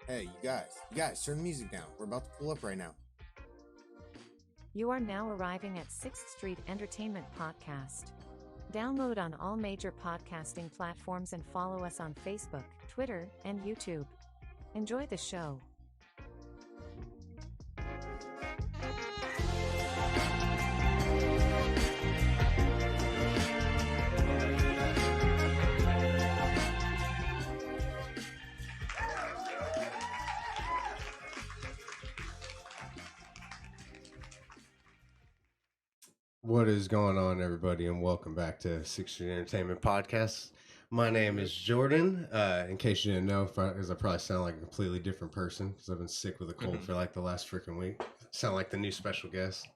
Hey, you guys, turn the music down. We're about to pull up right now. You are now arriving at 6th Street Entertainment Podcast. Download on all major podcasting platforms and follow us on Facebook, Twitter, and YouTube. Enjoy the show. What is going on, everybody, and welcome back to 6th Street Entertainment Podcast. My name is Jordan. In case you didn't know, because I probably sound like a completely different person because I've been sick with a cold for like the last freaking week. Sound like the new special guest.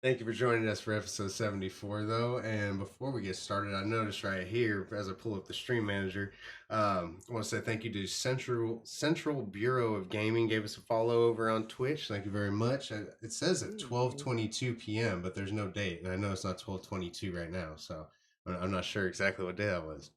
Thank you for joining us for episode 74, though. And before we get started, I noticed right here, as I pull up the stream manager, I want to say thank you to Central Bureau of Gaming. Gave us a follow over on Twitch. Thank you very much. It says at 12:22 p.m., but there's no date. And I know it's not 12:22 right now, so I'm not sure exactly what day that was.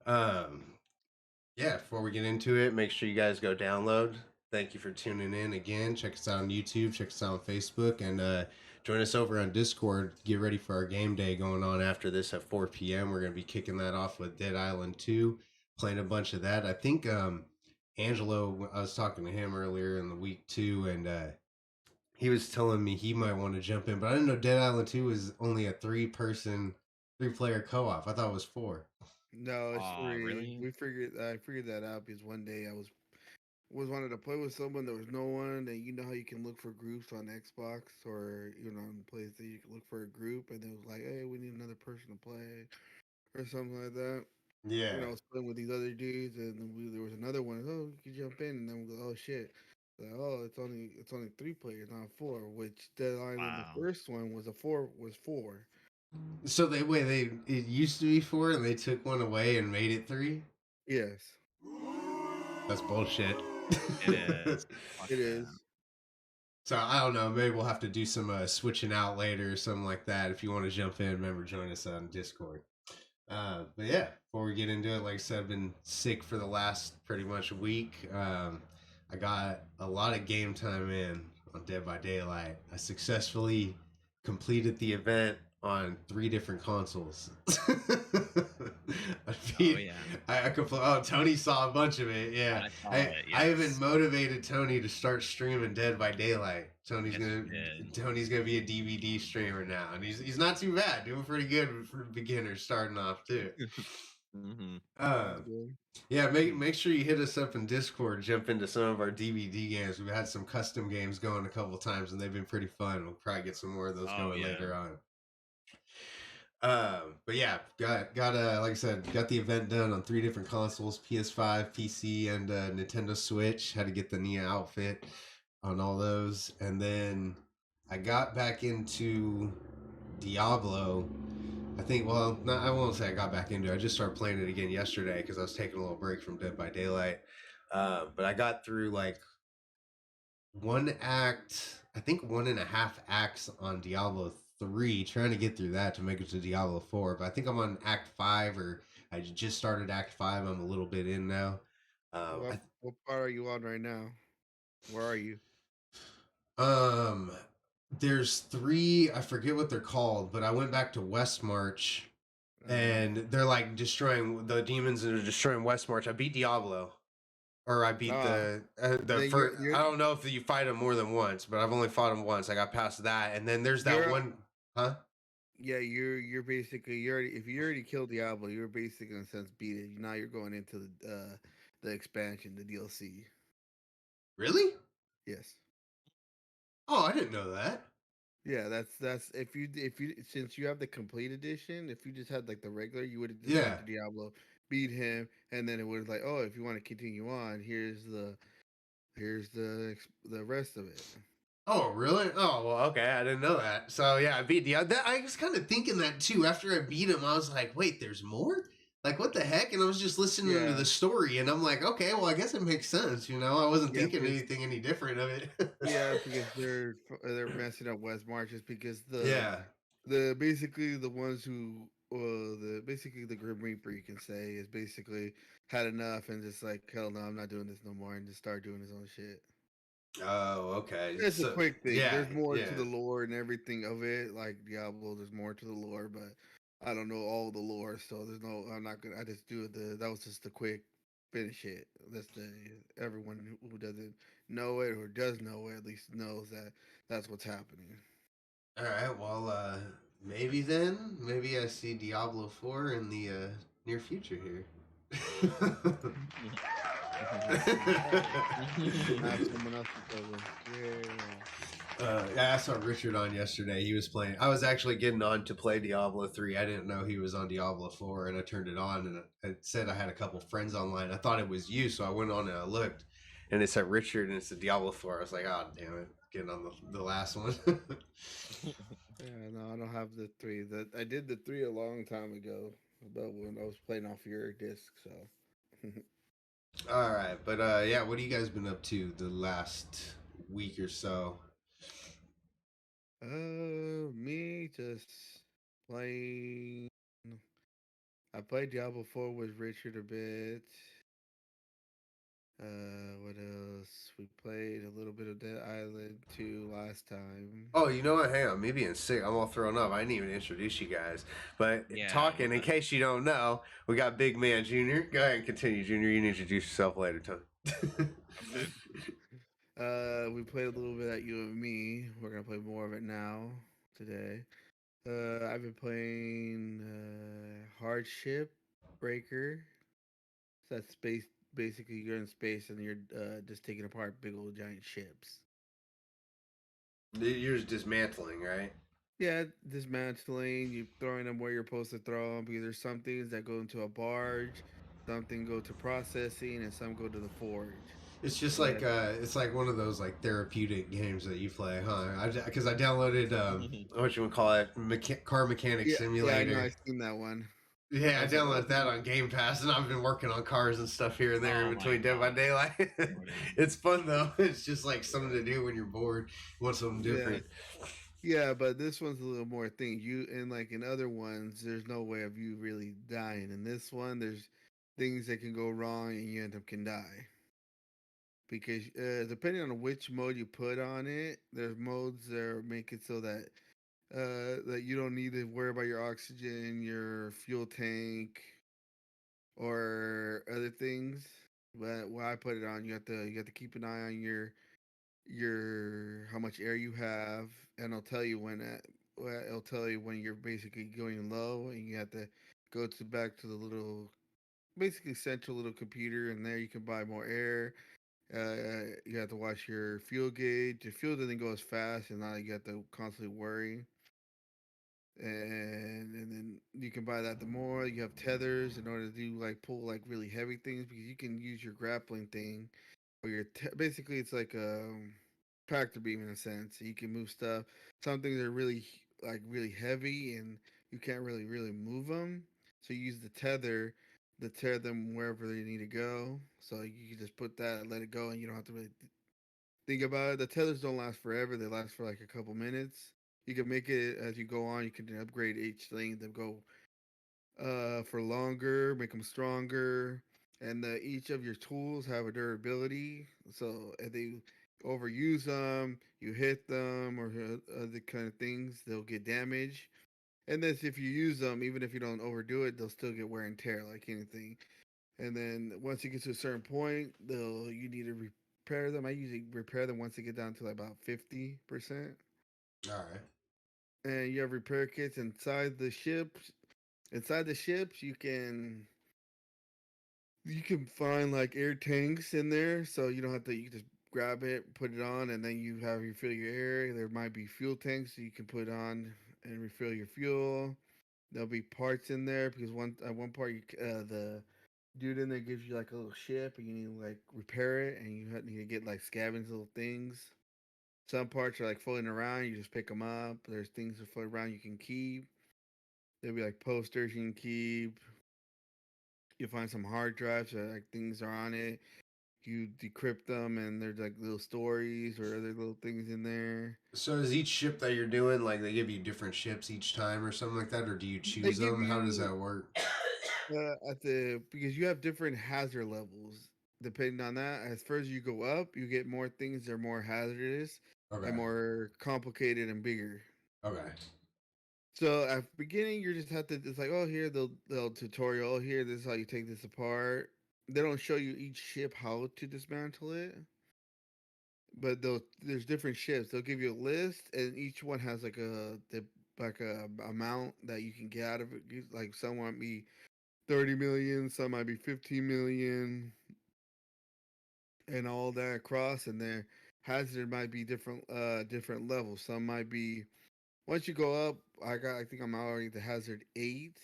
Yeah, before we get into it, make sure you guys go download. Thank you for tuning in again. Check us out on YouTube. Check us out on Facebook. And join us over on Discord. Get ready for our game day going on after this at 4 p.m. We're going to be kicking that off with Dead Island 2. Playing a bunch of that. I think Angelo, I was talking to him earlier in the week too. And he was telling me he might want to jump in. But I didn't know Dead Island 2 is only a 3-player co-op. I thought it was 4. No, it's 3. Really? I figured that out because one day I was wanted to play with someone. There was no one, and you know how you can look for groups on Xbox or on PlayStation. You can look for a group, and it was like, hey, we need another person to play or something like that. Yeah. And I was playing with these other dudes, and then there was another one. Oh, you can jump in, and then we go, oh shit. Like, oh, it's only 3 players, not 4. Which Dead Island, the first one was 4. So it used to be 4 and they took one away and made it 3? Yes. That's bullshit. It is. It is. So I don't know. Maybe we'll have to do some switching out later or something like that. If you want to jump in, remember, join us on Discord. But yeah, before we get into it, like I said, I've been sick for the last pretty much week. I got a lot of game time in on Dead by Daylight. I successfully completed the event on 3 different consoles. Tony saw a bunch of it. Yeah, I even motivated Tony to start streaming Dead by Daylight. Tony's gonna be a DVD streamer now, and he's not too bad, doing pretty good for beginners starting off too. Yeah, make sure you hit us up in Discord, jump into some of our DVD games. We've had some custom games going a couple times, and they've been pretty fun. We'll probably get some more of those going later on. But yeah, got like I said, got the event done on 3 different consoles: PS5, PC, and Nintendo Switch. Had to get the Nia outfit on all those, and then I got back into Diablo. I won't say I got back into it. I just started playing it again yesterday because I was taking a little break from Dead by Daylight. But I got through like 1 act, I think 1.5 acts on Diablo 3, trying to get through that to make it to Diablo 4. But I think I'm on Act 5, or I just started Act 5. I'm a little bit in now. What part are you on right now? Where are you? There's 3, I forget what they're called, but I went back to West March, and they're like destroying the demons and are destroying West March. I beat Diablo, or I beat the first. I don't know if you fight him more than once, but I've only fought him once. I got past that, and then there's that one, huh? Yeah, you're basically if you already killed Diablo, you're basically in a sense beat it. Now you're going into the expansion, the DLC. Really? Yes. Oh, I didn't know that. Yeah, that's if you since you have the complete edition, if you just had like the regular, you would have just gone to Diablo, beat him, and then it was like, oh, if you want to continue on, here's the rest of it. Oh, really? Oh, well, okay. I didn't know that. So yeah, I beat Diablo. I was kind of thinking that too. After I beat him, I was like, wait, there's more? Like, what the heck? And I was just listening to Yeah, the story, and I'm like, okay, well, I guess it makes sense. I wasn't yeah, thinking because anything any different of it. yeah, because they're messing up West Marches because Yeah. the basically the ones who the basically the Grim Reaper you can say is basically had enough and just like hell no I'm not doing this no more and just start doing his own shit. Oh, okay. It's a So quick thing. yeah, There's more to yeah. the lore and everything of it. Like Diablo, there's more to the lore, but I don't know all the lore, so there's no. I'm not gonna. I just do the. That was just the quick finish it. That's the everyone who doesn't know it or does know it at least knows that that's what's happening. All right. Well, maybe then, maybe I see Diablo 4 in the near future here. Have someone else to play with. Yeah. Yeah, I saw Richard on yesterday. He was playing. I was actually getting on to play Diablo 3. I didn't know he was on Diablo 4, and I turned it on, and it said I had a couple friends online. I thought it was you, so I went on and I looked, and it said Richard, and it said Diablo 4. I was like, oh, damn it. Getting on the last one. Yeah, no, I don't have the three. That I did the three a long time ago, but when I was playing off your disc, so. All right. But yeah, what have you guys been up to the last week or so? Me just playing. I played Diablo 4 with Richard a bit. What else? We played a little bit of Dead Island 2 last time. Oh, you know what? Hang on. Me being sick, I'm all thrown up. I didn't even introduce you guys. But Yeah, talking, in case you don't know, we got Big Man Junior. Go ahead and continue, Junior. You can introduce yourself later, Tom. We played a little bit at you and me. We're gonna play more of it now today. I've been playing Hardship Breaker. So that's space. Basically, you're in space and you're just taking apart big old giant ships. You're just dismantling, right? Yeah, dismantling. You throwing them where you're supposed to throw them because there's some things that go into a barge, something go to processing, and some go to the forge. It's just But like it's like one of those like therapeutic games that you play, huh? Because I downloaded what you would call it, car mechanic yeah, I know. simulator. I've seen that one. Yeah, I That's a downloaded that on Game Pass, and I've been working on cars and stuff here and there in Oh my between Dead by god. Daylight. It's fun though. It's just like something to do when you're bored. You want something yeah, different. yeah. But this one's a little more thing. You and like in other ones, there's no way of you really dying. In this one, there's things that can go wrong and you end up can die. Because depending on which mode you put on it, there's modes that make it so that that you don't need to worry about your oxygen, your fuel tank, or other things. But when I put it on, you have to keep an eye on your how much air you have, and it'll tell you when it'll tell you when you're basically going low, and you have to go to back to the little basically central little computer, and there you can buy more air. You have to watch your fuel gauge. Your fuel doesn't go as fast, and now you have to constantly worry. And then you can buy that the more you have tethers in order to do like pull like really heavy things because you can use your grappling thing or basically it's like a tractor beam in a sense. You can move stuff. Some things are really like really heavy and you can't really move them. So you use the tether to tear them wherever they need to go. So you can just put that, let it go, and you don't have to really think about it. The tethers don't last forever. They last for like a couple minutes. You can make it as you go on. You can upgrade each thing to go for longer, make them stronger, and each of your tools have a durability. So if they overuse them, you hit them, or other kind of things, they'll get damaged. And then if you use them, even if you don't overdo it, they'll still get wear and tear like anything. And then once you get to a certain point, they'll you need to repair them. I usually repair them once they get down to like about 50%. All right. And you have repair kits inside the ships. Inside the ships, you can find like air tanks in there, so you don't have to. You can just grab it, put it on, and then you have refill your air. There might be fuel tanks so you can put on and refill your fuel. There'll be parts in there because one part the dude in there gives you like a little ship and you need to like repair it and you need to get like scavenge little things. Some parts are like floating around. You just pick them up. There's things that float around you can keep. There'll be like posters you can keep. You find some hard drives that like things are on it. You decrypt them, and there's like little stories or other little things in there. So is each ship that you're doing like they give you different ships each time or something like that, or do you They choose give them? How does you that work? at the because you have different hazard levels depending on that. As far as you go up, you get more things that are more hazardous and Okay. more complicated and bigger. Okay. So at the beginning, you just have to. It's like, oh, here they'll tutorial. Oh, here, this is how you take this apart. They don't show you each ship how to dismantle it, but there's different ships. They'll give you a list, and each one has like a amount that you can get out of it. Like some might be 30 million, some might be 15 million, and all that across. And their hazard might be different levels. Some might be once you go up. I think I'm already the hazard 8,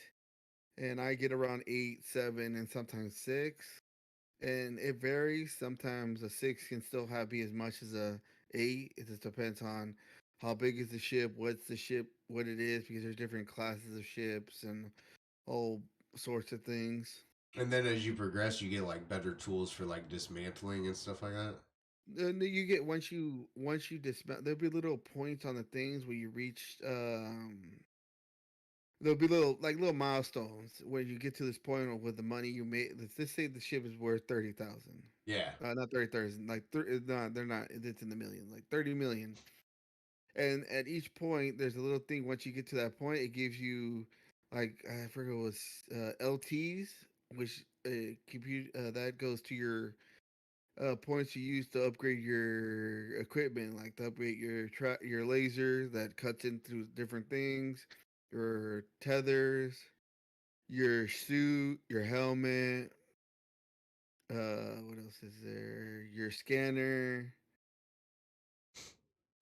and I get around 8, 7, and sometimes 6. And it varies. Sometimes a 6 can still have be as much as a 8. It just depends on how big is the ship, what's the ship, what it is, because there's different classes of ships and all sorts of things. And then as you progress, you get like better tools for like dismantling and stuff like that. Then you get once you dismount, there'll be little points on the things where you reach. There'll be little milestones where you get to this point with the money you made. Let's say the ship is worth 30,000. Yeah. Not 30,000. Like no, they're not. It's in the millions. Like 30 million. And at each point, there's a little thing. Once you get to that point, it gives you like I forget what it was LTs, which compute that goes to your points you use to upgrade your equipment, like to upgrade your laser that cuts into different things, your tethers, your suit, your helmet. What else is there? Your scanner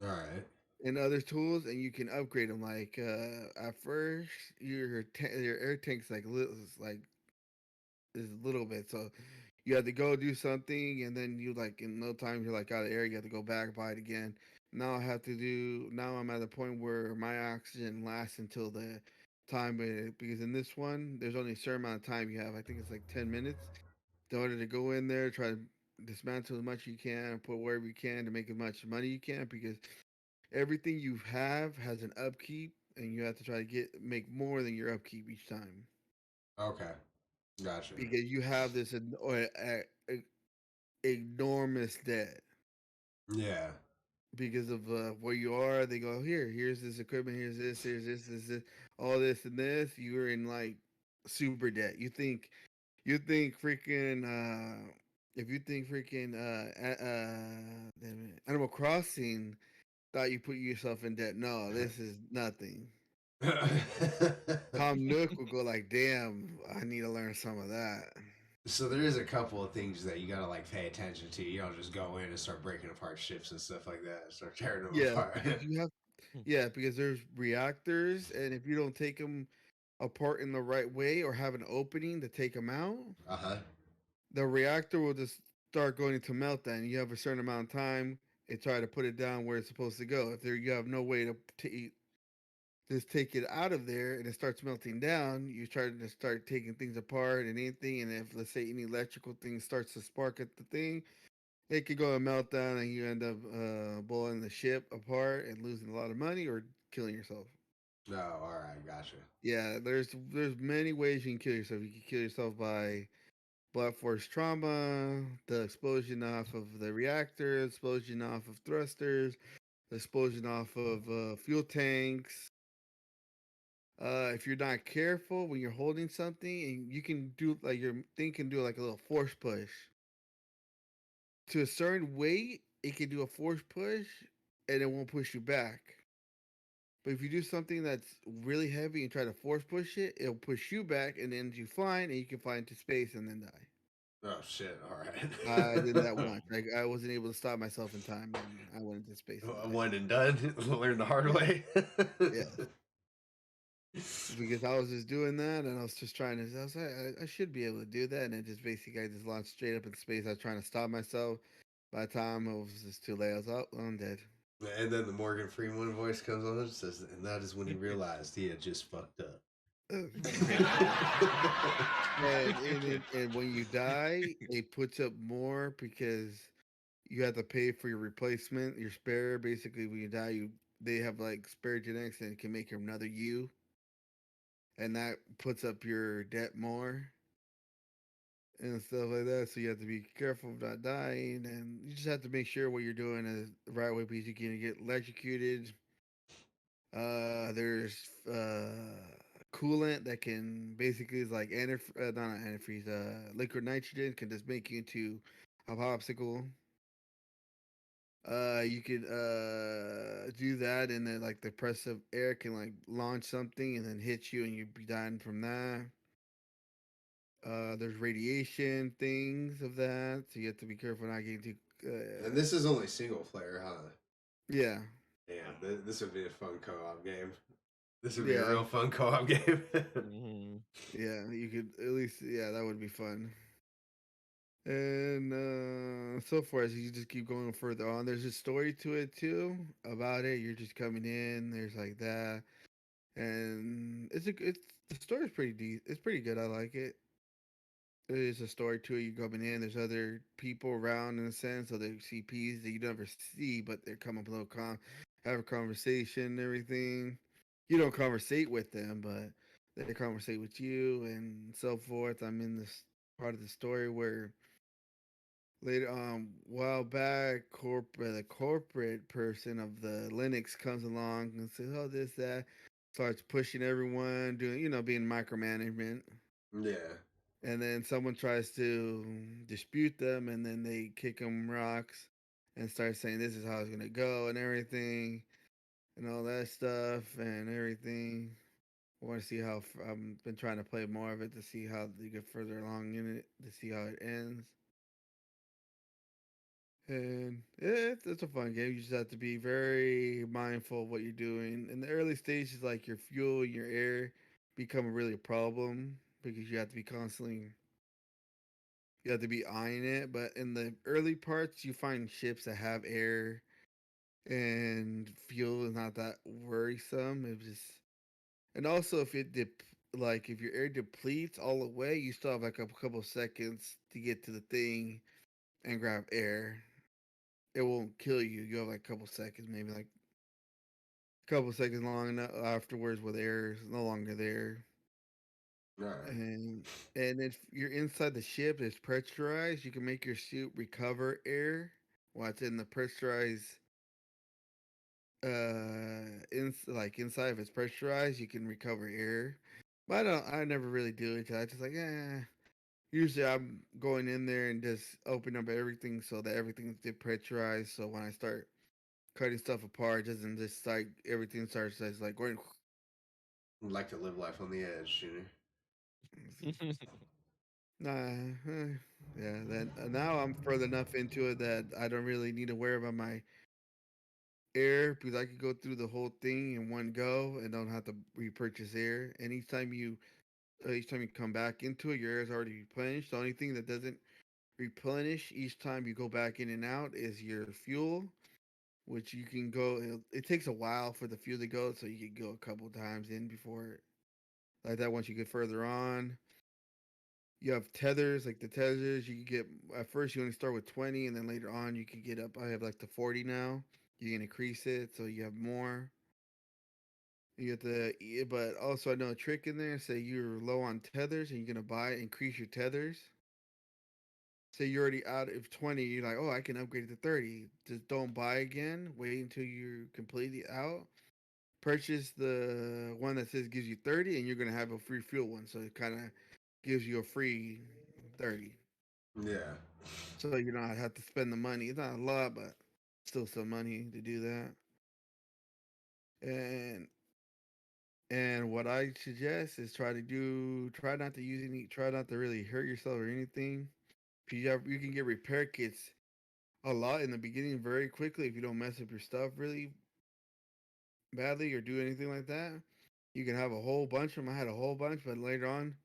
All right. and other tools, and you can upgrade them. Like at first, your air tank's like is a little bit. So you have to go do something, and then you like in no time you're like out of air. You have to go back buy it again. Now I have to do. Now I'm at the point where my oxygen lasts until the time because in this one there's only a certain amount of time you have. I think it's like 10 minutes in order to go in there, try to dismantle as much as you can, put wherever you can to make as much money you can because everything you have has an upkeep, and you have to try to make more than your upkeep each time Okay. Gotcha. because you have this enormous debt Yeah. because of where you are. They go here's this equipment, here's this, all this and this. You're in like super debt. You think freaking if you think freaking Animal Crossing thought you put yourself in debt. No, this is nothing. Tom Nook will go like, damn, I need to learn some of that. So there is a couple of things that you gotta like pay attention to. You don't just go in and start breaking apart ships and stuff like that. Start tearing them Yeah, apart. because you have because there's reactors, and if you don't take them apart in the right way or have an opening to take them out, Uh huh. the reactor will just start going into meltdown. You have a certain amount of time and try to put it down where it's supposed to go. If there you have no way to just take it out of there and it starts melting down, you try to start taking things apart and anything. And if let's say any electrical thing starts to spark at the thing, it could go and melt down, and you end up blowing the ship apart and losing a lot of money or killing yourself. No, all right, gotcha. Yeah, there's many ways you can kill yourself. You can kill yourself by blunt force trauma, the explosion off of the reactor, explosion off of thrusters, the explosion off of fuel tanks. If you're not careful when you're holding something, and you can do like your thing can do like a little force push to a certain weight, it can do a force push and it won't push you back. But if you do something that's really heavy and try to force push it, it'll push you back and then you fly and you can fly into space and then die. Oh shit! All I did that right. once. I wasn't able to stop myself in time and I went into space and died. One and done. Learn the hard Yeah. way. Yeah. Because I was just doing that and I was just trying to, I was like, I should be able to do that. And it just basically, I just launched straight up in space. I was trying to stop myself. By the time it was just too late, I was like, oh, I'm dead. And then the Morgan Freeman voice comes on and says, and that is when he realized he had just fucked up. And when you die, it puts up more because you have to pay for your replacement, your spare. Basically, when you die, they have like spare genetics and it can make another you, and that puts up your debt more and stuff like that. So you have to be careful of not dying, and you just have to make sure what you're doing is the right way because you can get electrocuted. There's coolant that can basically is like not antifreeze, liquid nitrogen can just make you into a popsicle. You could do that, and then like the press of air can like launch something and then hit you, and you'd be dying from that. There's radiation things of that, so you have to be careful not getting too. And this is only single player, huh? Yeah, Yeah, this would be a fun co-op game. This would be a yeah, real fun co-op game. Hmm. yeah. You could at least, yeah, that would be fun. And so far as you just keep going further on, there's a story to it too about it. You're just coming in. There's like that, and it's the story's pretty deep. It's pretty good. I like it. There's a story to it. You're coming in. There's other people around in a sense. So there's CPs that you never see, but they're coming up a little have a conversation and everything. You don't conversate with them, but they conversate with you and so forth. I'm in this part of the story where later while back the corporate person of the Linux comes along and says, oh, this, that, starts pushing everyone, doing, being micromanagement. Yeah. And then someone tries to dispute them, and then they kick them rocks and start saying this is how it's gonna go and everything and all that stuff and everything. I want to see how I've been trying to play more of it to see how they get further along in it to see how it ends. And it's a fun game. You just have to be very mindful of what you're doing. In the early stages, like your fuel and your air become really a problem because you have to be eyeing it. But in the early parts, you find ships that have air and fuel is not that worrisome. It just and also if your air depletes all the way, you still have like a couple seconds to get to the thing and grab air. It won't kill you. You have like a couple seconds, maybe like a couple seconds long enough afterwards where the air is no longer there. All right. And if you're inside the ship, it's pressurized. You can make your suit recover air while it's in the pressurized. Like inside, if it's pressurized, you can recover air. But I don't. I never really do it. I just like, Usually, I'm going in there and just open up everything so that everything's depressurized. So when I start cutting stuff apart, it doesn't just like everything starts just like going. Like to live life on the edge, Junior. Nah, yeah. Then now I'm further enough into it that I don't really need to worry about my air because I could go through the whole thing in one go and don't have to repurchase air. And each time you come back into it, your air is already replenished. The only thing that doesn't replenish each time you go back in and out is your fuel, which you can go. It takes a while for the fuel to go, so you can go a couple times in before like that. Once you get further on, you have tethers. Like the tethers, you can get at first you only start with 20, and then later on you can get up. I have like to 40 now. You can increase it, so you have more. You get but also I know a trick in there. Say you're low on tethers and you're gonna increase your tethers. Say you're already out of 20, you're like, oh, I can upgrade it to 30. Just don't buy again. Wait until you're completely out. Purchase the one that says gives you 30, and you're gonna have a free fuel one. So it kind of gives you a free 30. Yeah. So you don't have to spend the money. It's not a lot, but still some money to do that. And what I suggest is try not to try not to really hurt yourself or anything. You can get repair kits a lot in the beginning very quickly if you don't mess up your stuff really badly or do anything like that. You can have a whole bunch of them. I had a whole bunch, but later on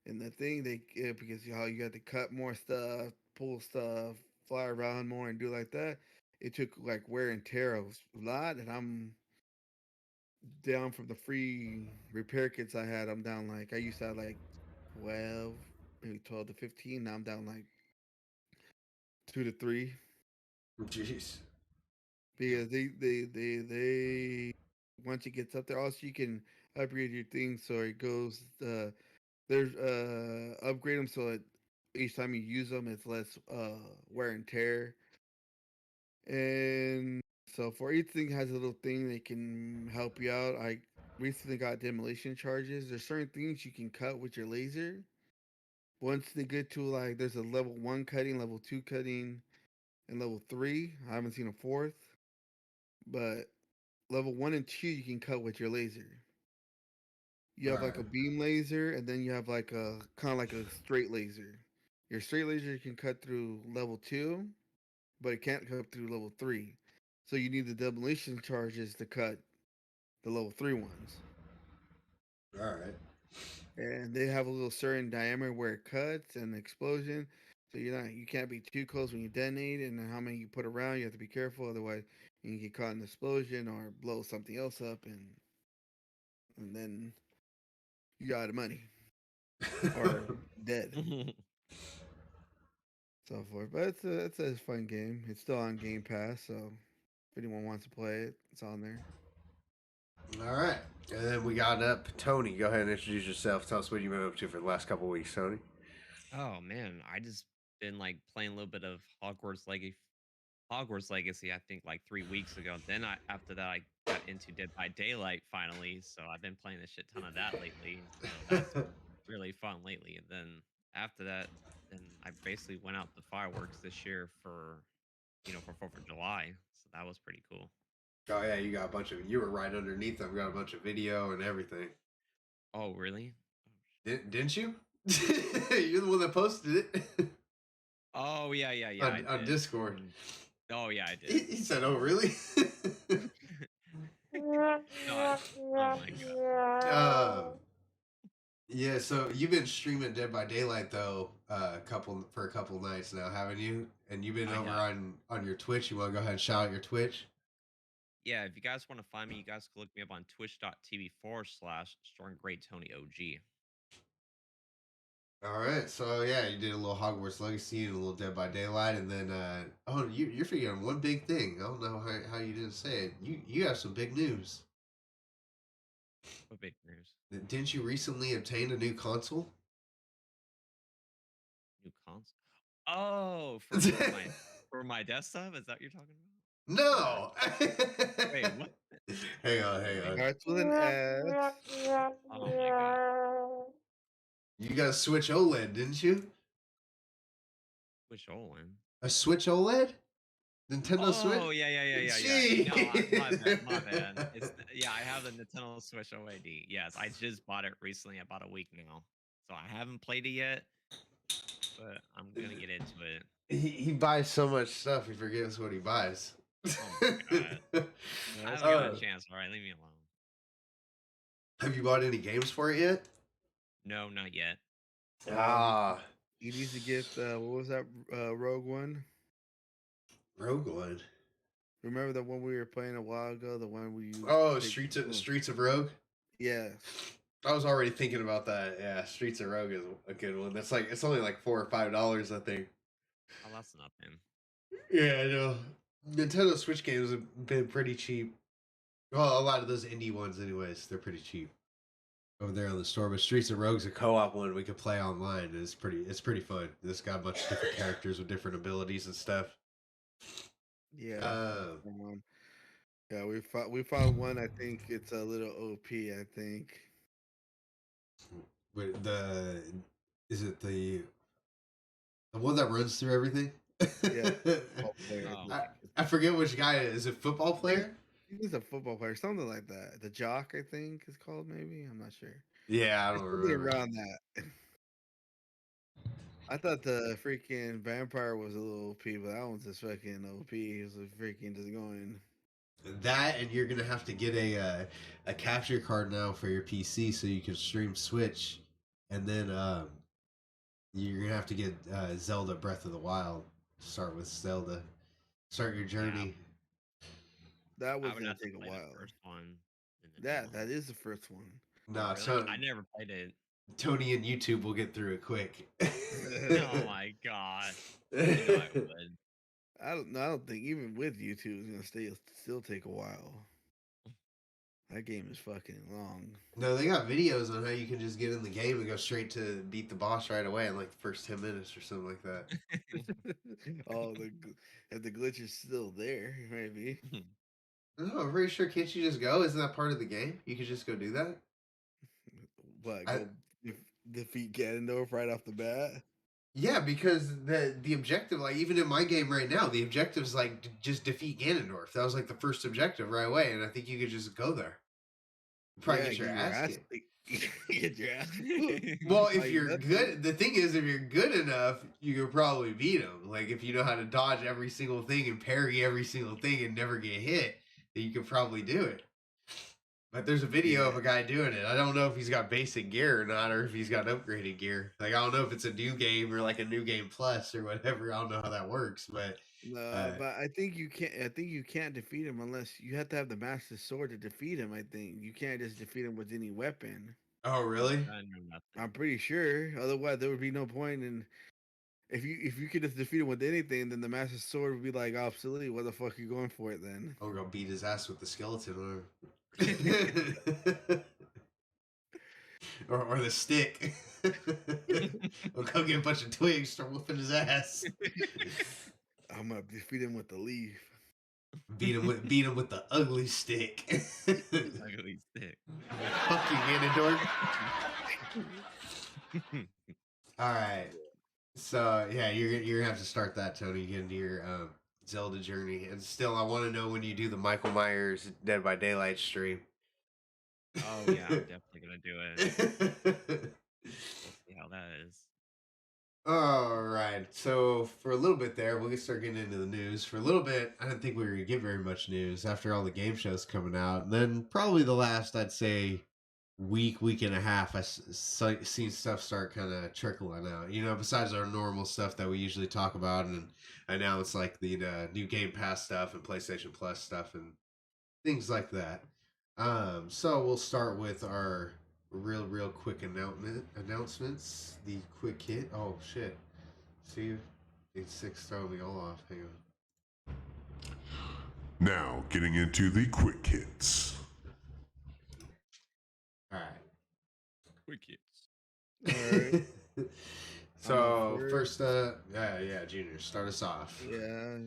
in the thing, because how you got to cut more stuff, pull stuff, fly around more, and do like that. it took like wear and tear of a lot, and I'm down from the free repair kits I had. I'm down like I used to have like 12, maybe 12 to 15. Now I'm down like 2 to 3 Jeez. because they once it gets up there, also you can upgrade your thing so it goes. There's upgrade them so that each time you use them, it's less wear and tear. And so for each thing has a little thing that can help you out. I recently got demolition charges. There's certain things you can cut with your laser. Once they get to like there's a level 1 cutting, level 2 cutting, and level 3. I haven't seen a fourth, but level 1 and 2 you can cut with your laser. You All have like right. a beam laser, and then you have like a kind of like a straight laser. Your straight laser can cut through level 2, but it can't cut through level 3. So you need the demolition charges to cut the level 3 ones. All right. And they have a little certain diameter where it cuts and explosion. So you can't be too close when you detonate, and then how many you put around, you have to be careful, otherwise you can get caught in an explosion or blow something else up, and then you're out of money or dead. So forth. But it's a fun game. It's still on Game Pass, so if anyone wants to play it, it's on there. All right. And then we got up Tony. Go ahead and introduce yourself. Tell us what you've been up to for the last couple of weeks, Tony. Oh man, I just been like playing a little bit of Hogwarts Legacy. I think like 3 weeks ago. Then after that I got into Dead by Daylight finally. So I've been playing a shit ton of that lately. So that's really fun lately. And then after that, then I basically went out the fireworks this year for 4th of July. So that was pretty cool. Oh yeah, you got a bunch of. You were right underneath them. Got a bunch of video and everything. Oh really? Didn't you? You're the one that posted it Oh yeah, I on did. Discord. Oh yeah, I He, did. he said, "Oh really?" No, oh my god. um, yeah. So you've been streaming Dead by Daylight though, for a couple nights now, haven't you? And you've been I over have. on your Twitch. You want to go ahead and shout out your Twitch? Yeah, if you guys want to find me, you guys can look me up on twitch.tv/Strong Great Tony OG. All right, so yeah, you did a little Hogwarts Legacy and a little Dead by Daylight, and then you're forgetting one big thing. I don't know how you didn't say it. You have some big news. What big news? Didn't you recently obtain a new console? New console? Oh, for my desktop? Is that what you're talking about? Or No. wait, what? Hang on, hang Wait. on. Starts with an S. Oh my god. You got a Switch OLED, didn't you? Which Olin? A Switch OLED? Nintendo Switch? Oh yeah. Gee. No, my bad. I have the Nintendo Switch OAD. Yes, I just bought it recently, about a week now. So I haven't played it yet, but I'm gonna get into it. He buys so much stuff, he forgets what he buys. Oh my god. I haven't got a chance. All right, leave me alone. Have you bought any games for it yet? No, not yet. Ah, You need to get what was that Rogue One? Rogue One. Remember the one we were playing a while ago? The one where you Oh, Streets of Rogue. Yeah. I was already thinking about that. Yeah, Streets of Rogue is a good one. That's like it's only like $4 or $5, I think. Oh, that's nothing. Yeah, I know. Nintendo Switch games have been pretty cheap. Well, a lot of those indie ones, anyways, they're pretty cheap over there on the store. But Streets of Rogue's a co-op one we could play online. And it's pretty fun. It's got a bunch of different characters with different abilities and stuff. Yeah. Yeah, we found one. I think it's a little OP. I think. With is it the one that runs through everything? Yeah. I forget which guy it is. Is it football player? He's a football player, something like that. The Jock, I think, is called. Maybe I'm not sure. Yeah, I don't Something remember. around that. I thought the freaking vampire was a little OP, but that one's just fucking OP. He was freaking just going. That, and you're gonna have to get a capture card now for your PC so you can stream Switch, and then you're gonna have to get Zelda Breath of the Wild. Start with Zelda. start your journey. That I was would gonna have to take a play the while. first one and the new That one. is the first one. Oh, Nah, really? so I never played it. Tony and YouTube will get through it quick. Oh my gosh. You know I would. I don't know. I don't think even with YouTube it's gonna still take a while. That game is fucking long. No, they got videos on how you can just get in the game and go straight to beat the boss right away in like the first 10 minutes or something like that. Oh, if the glitch is still there, maybe. No, I'm pretty sure. Can't you just go? Isn't that part of the game? You could just go do that. What I, go defeat Ganondorf right off the bat? yeah, because the objective, like even in my game right now, the objective is like just defeat Ganondorf. That was like the first objective right away, and I think you could just go there. Probably Yeah, get your ass kicked. get your ass. Well, Oh, if you you're messed good, the thing is, if you're good enough, you could probably beat him. Like if you know how to dodge every single thing and parry every single thing and never get hit, then you could probably do it. But there's a video of a guy doing it. I don't know if he's got basic gear or not, or if he's got upgraded gear. Like I don't know if it's a new game or like a new game plus or whatever. I don't know how that works, but No, but I think you can't. I think you can't defeat him unless you have to have the Master Sword to defeat him. I think you can't just defeat him with any weapon. oh really? I know nothing. I'm pretty sure. Otherwise, there would be no point in. If you could just defeat him with anything, then the Master Sword would be like obsolete. What the fuck are you going for it then? I'm gonna beat his ass with the skeleton or the stick. Or go get a bunch of twigs, start whooping his ass. I'm gonna defeat him with the leaf. Beat him with the ugly stick. Ugly stick. Fuck you, Ganondorf. All right. So yeah, you're gonna have to start that, Tony. Get into your Zelda journey. And still, I want to know when you do the Michael Myers Dead by Daylight stream. Oh yeah, I'm definitely gonna do it. We'll see how that is. All right. So for a little bit there, we'll start getting into the news. For a little bit, I didn't think we were gonna get very much news after all the game shows coming out. And then probably the last, I'd say, week and a half, seen stuff start kind of trickling out. You know, besides our normal stuff that we usually talk about, and announce like the new Game Pass stuff and PlayStation Plus stuff and things like that. So we'll start with our real quick announcements. The quick hit. Oh shit! See, 86 throwing me all off. Hang on. Now, getting into the quick hits. All right. Quick hits. All right. So first, yeah, Junior, start us off. Yeah,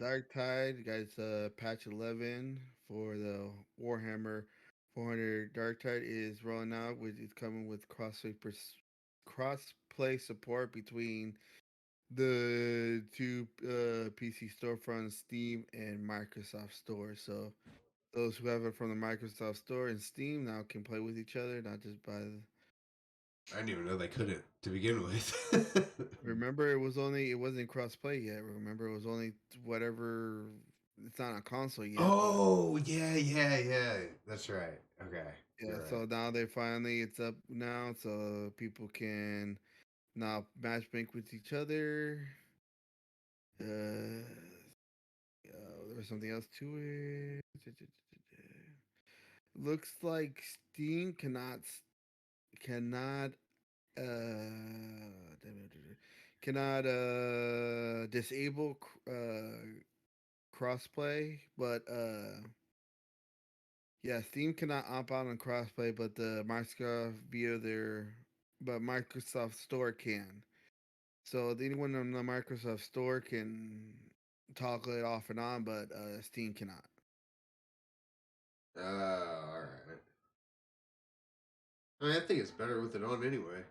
Dark Tide, guys. Patch 11 for the Warhammer 400 Dark Tide is rolling out. It's coming with cross-play support between the two PC storefronts, Steam and Microsoft Store. So those who have it from the Microsoft Store and Steam now can play with each other, not just by the. I didn't even know they couldn't to begin with. Remember, it wasn't cross-play yet. Remember, it was only whatever. It's not a console yet. Oh yeah. That's right. Okay. Yeah, Right. so now it's up now, so people can now matchmake with each other. There's something else to it. Looks like Steam cannot cannot disable crossplay, but yeah, Steam cannot opt out on crossplay, but Microsoft Store can. So anyone on the Microsoft Store can toggle it off and on, but Steam cannot. All right. I mean, I think it's better with it on anyway.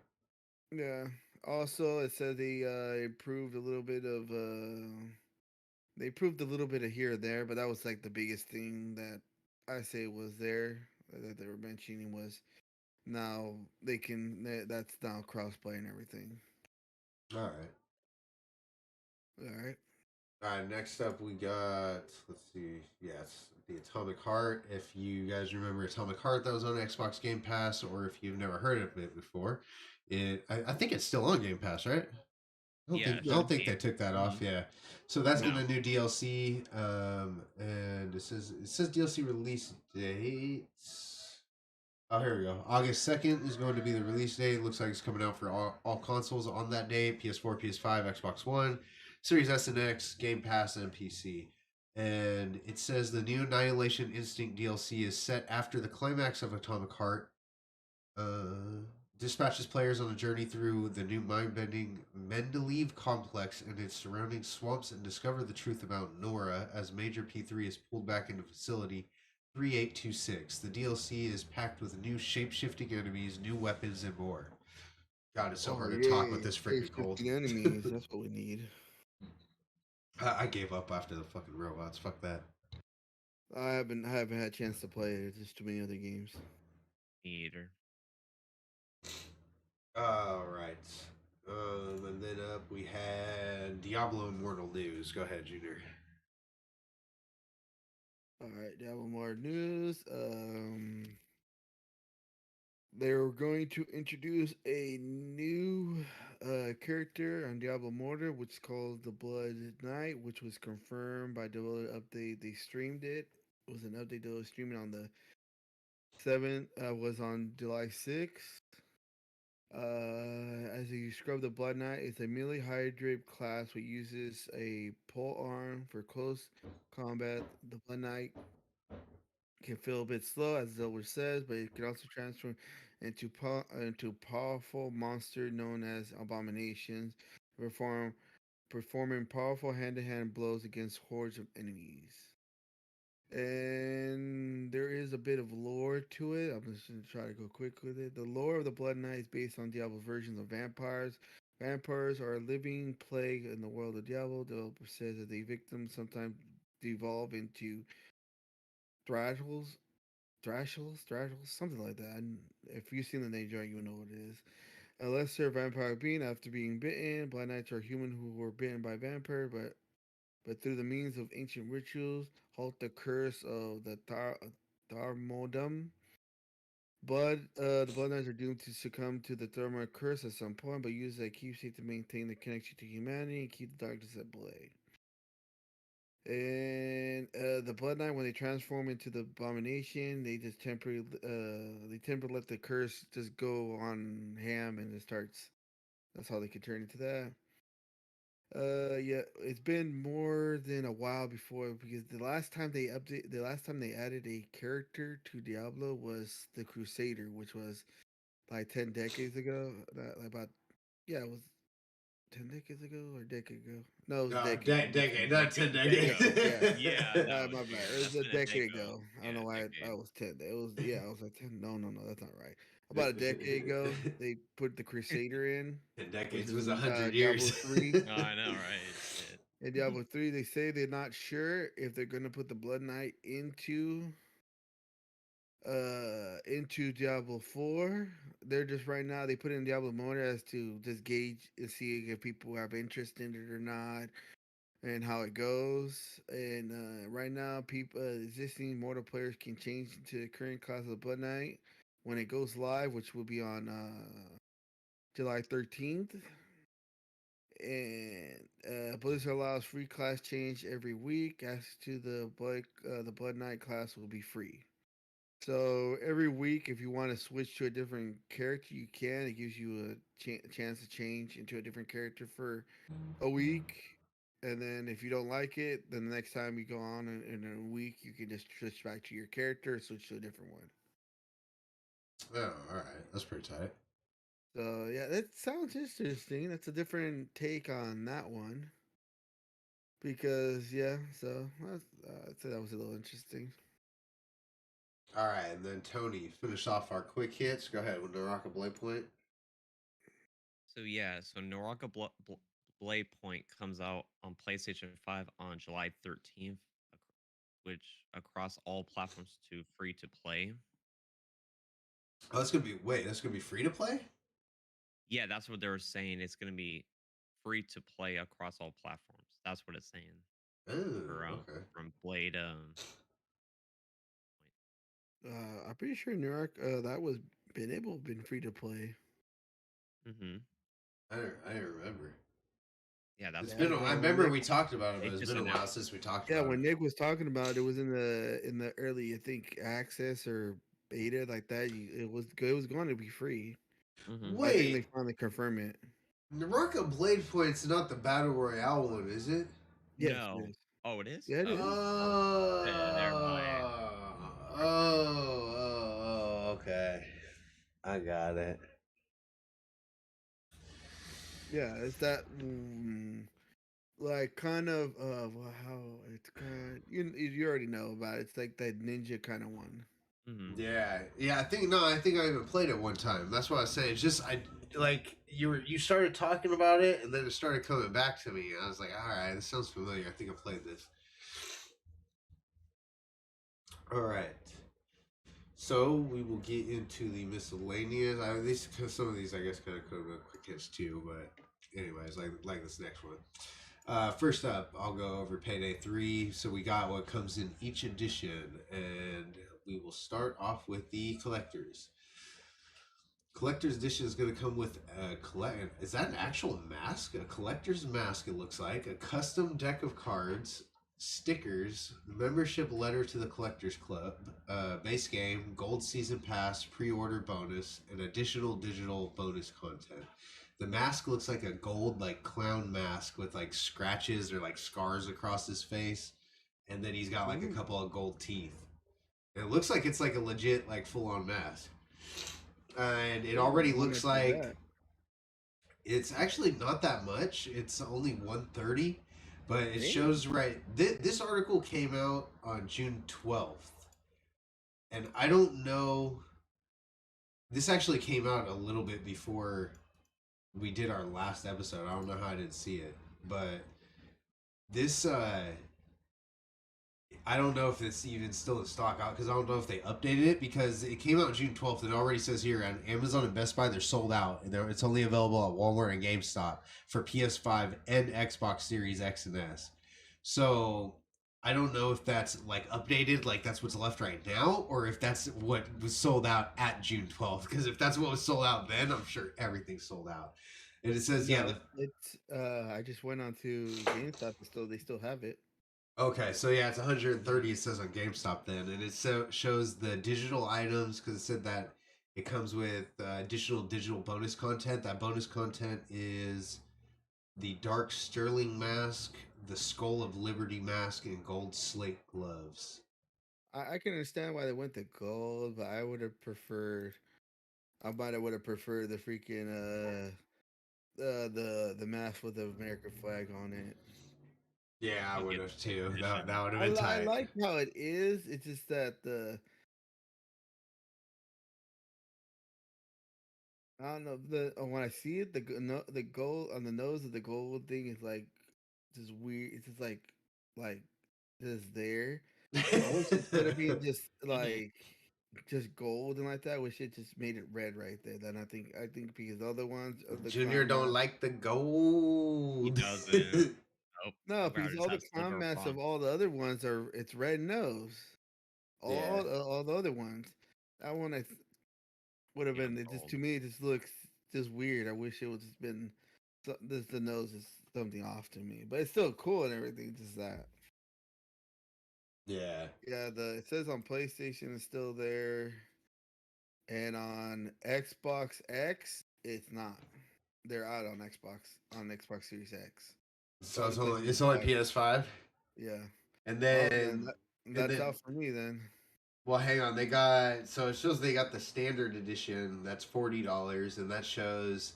Yeah. Also, it said they improved a little bit of here and there, but that was like the biggest thing that I say was there that they were mentioning was now that's now crossplay and everything. All right. All right. All right. Next up, we got. Let's see. Yes, the Atomic Heart. If you guys remember Atomic Heart, that was on Xbox Game Pass, or if you've never heard of it before, I think it's still on Game Pass, right? Yeah, I don't should think they be. took that off. Mhm. Yeah, so that's Okay. getting No. a new DLC. And it says DLC release date. Oh, here we go. August 2nd is going to be the release date. Looks like it's coming out for all consoles on that day: PS4, PS5, Xbox One, Series S and X, Game Pass, and PC. And it says the new Annihilation Instinct DLC is set after the climax of Atomic Heart. Uh, Dispatches players on a journey through the new mind-bending Mendeleev complex and its surrounding swamps and discover the truth about Nora as Major P3 is pulled back into facility 3826. The DLC is packed with new shape-shifting enemies, new weapons, and more. God, it's so Oh hard to talk with yay! this freaking cold. Shape-shifting enemies. That's what we need. I gave up after the fucking robots. Fuck that. I haven't had a chance to play it. There's too many other games. Me either. All right. And then up we had Diablo Immortal news. Go ahead, Junior. All right, now more news. They're going to introduce a new character on Diablo Immortal, which is called the Blood Knight, which was confirmed by the update. They streamed it. It was an update that was streaming on the 7th. Was on July 6th. As you scrub the Blood Knight, it's a melee hydrate class which uses a pole arm for close combat. The Blood Knight can feel a bit slow, as Zelda says, but it can also transform into powerful monster known as abominations, perform performing powerful hand-to-hand blows against hordes of enemies. And there is a bit of lore to it. I'm just gonna try to go quick with it. The lore of the Blood Knight is based on Diablo versions of vampires. Vampires are a living plague in the world of Diablo. The developer says that the victims sometimes devolve into thrashals, thrashals, something like that. And if you've seen the name Dragon, you know what it is. A lesser vampire being after being bitten. Blood Knights are human who were bitten by vampire, but through the means of ancient rituals, halt the curse of the Tharmodum. The Blood Knights are doomed to succumb to the Thermal curse at some point, but use that keepsake to maintain the connection to humanity and keep the darkness at bay. And the Blood Knight, when they transform into the Abomination, they temporarily let the curse just go on ham, and it starts. That's how they can turn into that. Yeah, it's been more than a while before, because the last time they added a character to Diablo was the Crusader, which was like 10 decades ago. About yeah, it was 10 decades ago or a decade ago. No, it was a decade. My Decade, fault. not 10 decades. Decade. Yeah, Yeah, no, my bad. It that's was a been a decade decade. ago. I don't Yeah, know why I decade. was 10. It was yeah, I was like 10. No, no, no, that's not right. About a decade ago, they put the Crusader in, 10 which decades is was in 100 Diablo years. 3. Oh, I know, right? Shit. In Diablo 3, they say they're not sure if they're gonna put the Blood Knight into Diablo 4. They're just right now they put in Diablo mode as to just gauge and see if people have interest in it or not and how it goes. And right now, people existing mortal players can change into the current class of the Blood Knight when it goes live, which will be on July 13th. And Blizzard allows free class change every week. As to the Blood Knight class will be free. So every week, if you want to switch to a different character, you can. It gives you a chance to change into a different character for a week, and then if you don't like it, then the next time you go on in a week, you can just switch back to your character or switch to a different one. Oh, all right. That's pretty tight. So yeah, that sounds interesting. That's a different take on that one. Because yeah, so I'd say that was a little interesting. All right, and then Tony, finish off our quick hits. Go ahead with the Rock Blade Point. So yeah, so Naraka Blade Point comes out on PlayStation 5 on July 13th, which across all platforms to free to play. Oh, that's gonna be free to play. Yeah, that's what they were saying. It's going to be free to play across all platforms. That's what it's saying for Oh, okay. from Blade I'm pretty sure New York that was been free to play. Point. I don't remember. Yeah, that's It's Yeah, been. cool. I when remember Nick, we talked about it, They but it's just been a while announced since we talked yeah, about when it. Nick was talking about it, it was in the early, I think, access or beta like that. It was going to be free. it. Hmm. I think they Wait, finally confirmed it. Naraka Blade Point's not the battle royale one, is it? Yes, it No. is. Oh, it is? Yeah, it Oh. is. Never mind. Okay. I got it. Yeah, it's that like kind of well, how it's kind. You already know about it. It's like that ninja kind of one. Hmm. Yeah, yeah. I think I even played it one time. That's what I was saying. It's just I like you started talking about it, and then it started coming back to me. I was like, all right, this sounds familiar. I think I played this. All right. So we will get into the miscellaneous. These some of these I guess kind of could have been quick hits too, but anyways, like this next one. First up, I'll go over Payday 3. So we got what comes in each edition, and we will start off with the collectors. Collector's edition is going to come with a collect. Is that an actual mask? A collector's mask. It looks like a custom deck of cards, stickers, membership letter to the collectors club, base game, gold season pass, pre-order bonus, and additional digital bonus content. The mask looks like a gold like clown mask with like scratches or like scars across his face, and then he's got like a Ooh, couple of gold teeth. And it looks like it's like a legit like full on mask, and it ooh, already I want to looks see like that. it's actually not that much. It's only 130, but it Damn. shows right. This article came out on June 12th, and I don't know. This actually came out a little bit before we did our last episode. I don't know how I didn't see it, but this I don't know if it's even still in stock out because I don't know if they updated it because it came out June 12th and it already says here on Amazon and Best Buy they're sold out and it's only available at Walmart and GameStop for PS5 and Xbox Series X and S. So I don't know if that's like updated, like that's what's left right now, or if that's what was sold out at June 12th. Because if that's what was sold out then, I'm sure everything's sold out. And it says, yeah, No, the it's I just went on to GameStop and they still have it. Okay, so yeah, it's 130. It says on GameStop then, and it shows the digital items because it said that it comes with additional digital bonus content. That bonus content is the Dark Sterling mask, the Skull of Liberty mask, and gold slate gloves. I can understand why they went to gold, but I would have preferred. I might have would have preferred the freaking the mask with the American flag on it. Yeah, I You would get have too. edition. That would have been I tight. like how it is. It's just that I don't know when I see it the gold on the nose of the gold thing is like just weird. It's just like just there. I wish instead of being just Hmm. like just gold and like that, I wish it just made it red right there. Then I think because the other ones of the Junior clown don't mask. like the He gold. doesn't. Nope. No, I'd rather because just all the have clown silver masks of font. all the other ones are it's red nose. Yeah. All the other ones. That one would have Yeah, been. It just gold. to me it just looks just weird. I wish it would just been. This the nose is something off to me, but it's still cool and everything. Just that. Yeah. Yeah, the it says on PlayStation it's still there, and on Xbox X it's not. They're out on Xbox Series X. It's So only it's PlayStation only 5. PS5. Yeah. And Oh, then then and that's then out for me then. well, hang on. They got so it shows they got the standard edition. That's $40, and that shows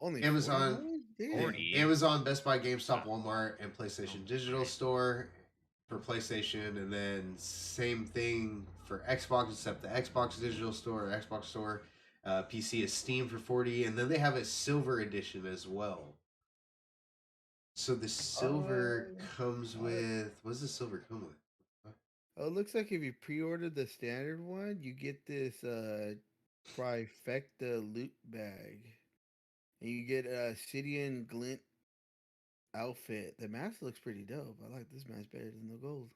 Only Amazon, $40? Damn. 40. Amazon, Best Buy, Wow. GameStop, Walmart, and Oh PlayStation Digital my. Store for PlayStation, and then same thing for Xbox, except the Xbox Digital Store, or Xbox Store. PC is Steam for 40, and then they have a silver edition as well. So the silver Uh, comes uh, with what does the silver come with? it looks like if you pre-order the standard one, you get this trifecta loot bag. And you get a Sidian Glint outfit. The mask looks pretty dope. I like this mask better than the gold.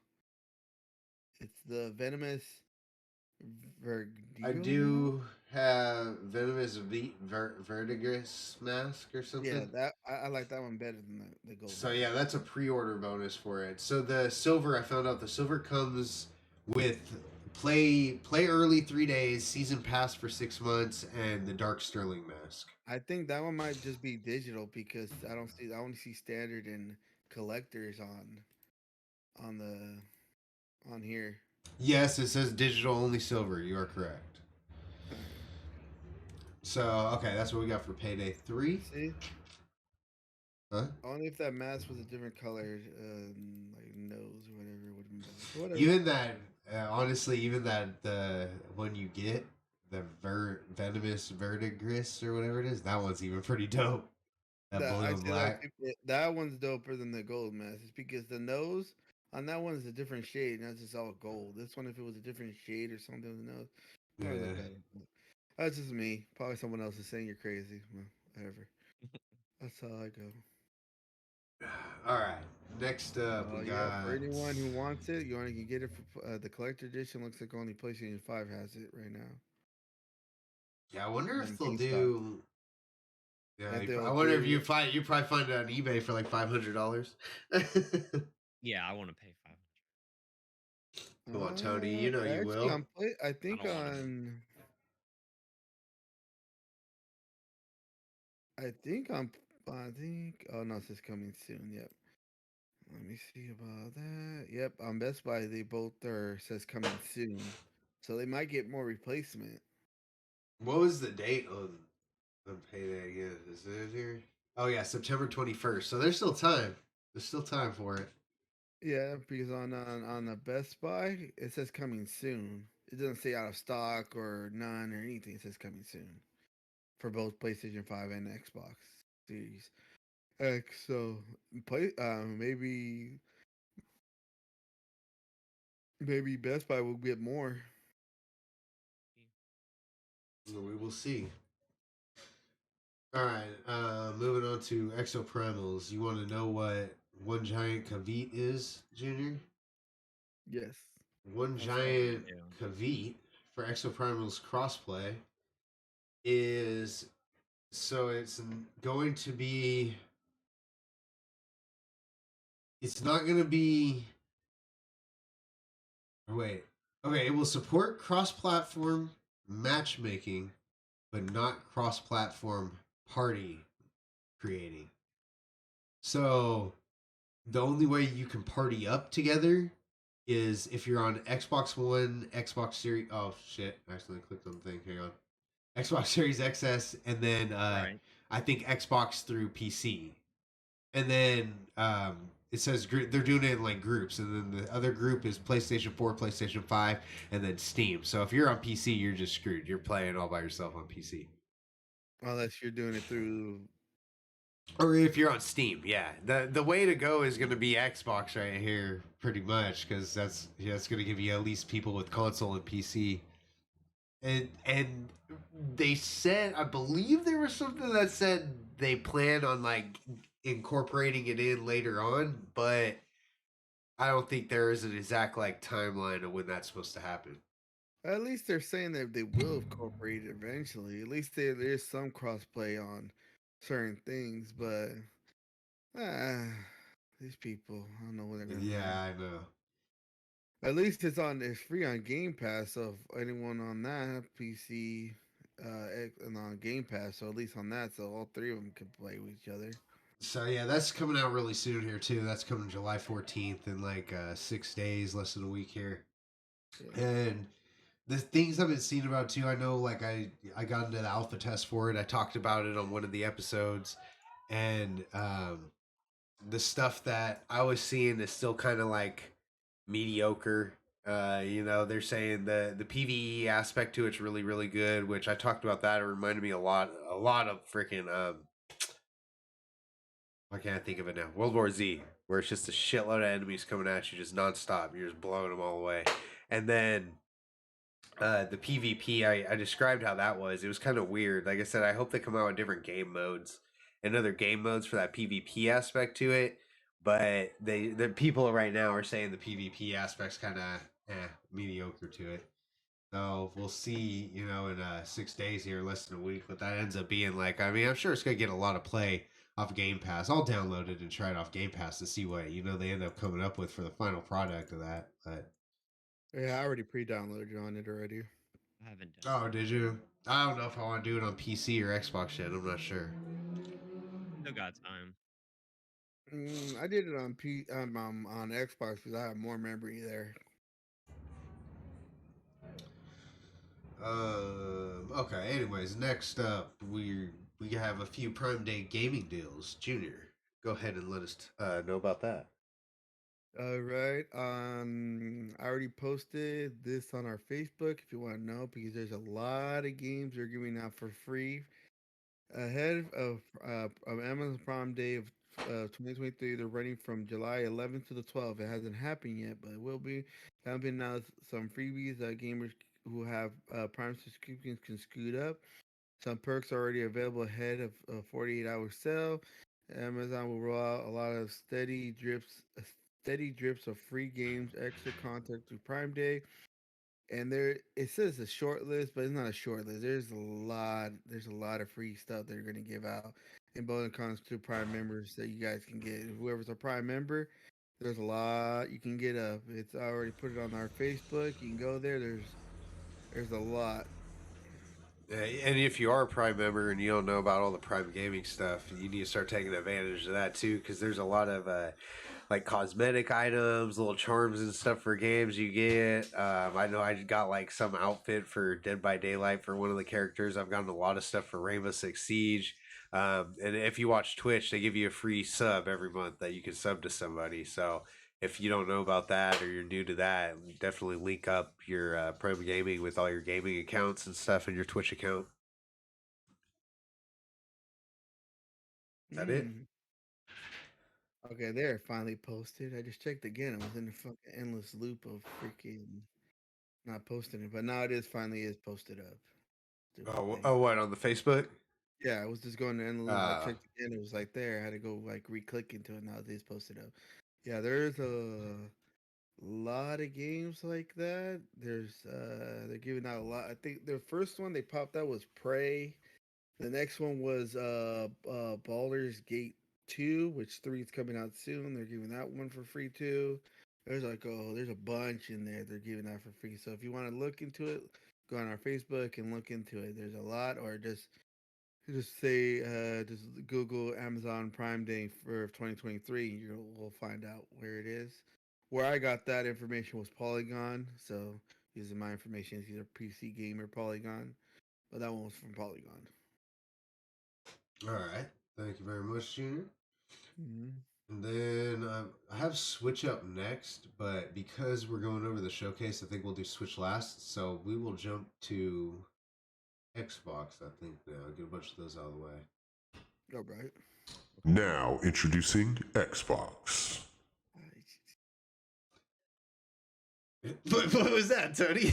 It's the venomous I do have venomous verdigris mask or Yeah, something. that I like that one better than the gold So mask. yeah, that's a pre-order bonus for it. So the silver, I found out the silver comes with play early 3 days, season pass for 6 months, and the dark sterling mask. I think that one might just be digital because I only see standard and collectors on the on here. Yes, it says digital only silver. You are correct. All right. So okay, that's what we got for payday 3. See, Huh? only if that mask was a different color, like nose or whatever, would have been better. But whatever. Even that, honestly, even that the one you get, the venomous verdigris or whatever it is, that one's even pretty dope. That That blue I and say that black. that one's doper than the gold mask. It's because the nose on that one is a different shade, not just all gold. This one, if it was a different shade or something with the nose, probably Yeah. look better. But that's just me. Probably someone else is saying you're crazy. Well, whatever. That's how I go. All right. Next up, we Yeah, for got. anyone who wants it, you only can get it for the collector edition. Looks like only PlayStation 5 has it right now. Yeah, I wonder if And they'll GameStop. do. Yeah, If I they'll wonder if do, you probably find it on eBay for like $500. Yeah, I want to pay 500. Come on, Tony. You know you actually, will. I I think don't want to. I think. Oh no, it's coming soon. Yep. Let me see about that. Yep, on Best Buy, they both are says coming soon, so they might get more replacement. What was the date on payday again? Is it here? Oh yeah, September 21st. So there's still time. There's still time for it. Yeah, because on the Best Buy, it says coming soon. It doesn't say out of stock or none or anything. It says coming soon for both PlayStation 5 and Xbox Series X. So maybe Best Buy will get more. We will see. All right, moving on to exoprimals. You want to know what one giant kavit is, Junior? Yes. One That's all. giant Yeah. kavit for exoprimals crossplay is so it's going to be. It's not going to be. Wait. Okay, it will support cross-platform matchmaking, but not cross-platform party creating. So the only way you can party up together is if you're on Xbox One, Xbox Series. Oh shit! I accidentally clicked on the thing. Hang on. Xbox Series XS, and then Right. I think Xbox through PC, and then it says they're doing it in like groups, and then the other group is PlayStation 4, PlayStation 5, and then Steam. So if you're on PC, you're just screwed. You're playing all by yourself on PC. Unless you're doing it through. Or if you're on Steam, yeah. The way to go is going to be Xbox right here, pretty much, because that's going to give you at least people with console and PC. And they said, I believe there was something that said they plan on like incorporating it in later on, but I don't think there is an exact like timeline of when that's supposed to happen. At least they're saying that they will incorporate it eventually. At least there is some crossplay on certain things, but ah, these people, I don't know when they're gonna learn. Yeah, I know. At least it's free on Game Pass. So if anyone on that PC, and on Game Pass, so at least on that, so all three of them can play with each other. So yeah, that's coming out really soon here too. That's coming July 14th in like 6 days, less than a week here. Yeah. And the things I've been seeing about too, I know like I got into the alpha test for it. I talked about it on one of the episodes, and the stuff that I was seeing is still kind of like mediocre. They're saying the PVE aspect to it's really really good, which I talked about that. It reminded me a lot of freaking I can't think of it now. World War Z, where it's just a shitload of enemies coming at you just nonstop. You're just blowing them all away, and then the PvP, I described how that was. It was kind of weird. Like I said, I hope they come out with different game modes and other game modes for that PvP aspect to it. But the people right now are saying the PvP aspect's kind of mediocre to it. So we'll see, in 6 days here, less than a week, what that ends up being like. I mean, I'm sure it's gonna get a lot of play off Game Pass. I'll download it and try it off Game Pass to see what they end up coming up with for the final product of that. But Yeah, I already pre-downloaded on it already. I haven't done. oh, did you? I don't know if I want to do it on PC or Xbox yet. I'm not sure. Still got time. I did it on Xbox because I have more memory there. Okay. Anyways, next up, we have a few Prime Day gaming deals. Junior, go ahead and let us know about that. All right. I already posted this on our Facebook if you want to know because there's a lot of games they're giving out for free ahead of Amazon Prime Day of 2023. They're running from July 11th to the 12th. It hasn't happened yet, but it will be. Have been now some freebies that gamers who have Prime subscriptions can scoot up. Some perks are already available ahead of a 48-hour sale. Amazon will roll out a lot of steady drips of free games, extra content through Prime Day. And there it says a short list, but it's not a short list. There's a lot of free stuff they're gonna give out in both when it comes to Prime members that you guys can get. Whoever's a Prime member, there's a lot you can get up. It's I already put it on our Facebook. You can go there. There's a lot. And if you are a Prime member and you don't know about all the Prime gaming stuff, you need to start taking advantage of that too, because there's a lot of like cosmetic items, little charms and stuff for games you get. I know I got like some outfit for Dead by Daylight for one of the characters. I've gotten a lot of stuff for Rainbow Six Siege. And if you watch Twitch, they give you a free sub every month that you can sub to somebody. So if you don't know about that or you're new to that, definitely link up your Prime Gaming with all your gaming accounts and stuff and your Twitch account. Is that it? Mm. Okay, there, finally posted. I just checked again. I was in a fucking endless loop of freaking not posting it, but now it is finally is posted up. Stupid thing. What on the Facebook? Yeah, I was just going to endless loop. I Uh, checked again. It was like there. I had to go like re-click into it. Now it is posted up. Yeah, there's a lot of games like that. They're giving out a lot. I think the first one they popped out was Prey. The next one was Baldur's Gate 2, which 3 is coming out soon. They're giving that one for free too. There's a bunch in there they're giving out for free. So if you want to look into it, go on our Facebook and look into it. There's a lot, or just say just Google Amazon Prime Day for 2023. You'll find out where it is. Where I got that information was Polygon. So using my information is either PC Gamer Polygon, but that one was from Polygon. all right. Thank you very much, Junior. Mm-hmm. And then I have Switch up next, but because we're going over the showcase, I think we'll do Switch last. So we will jump to Xbox, I think, now. Get a bunch of those out of the way. All right. Now introducing Xbox. What was that, Tony?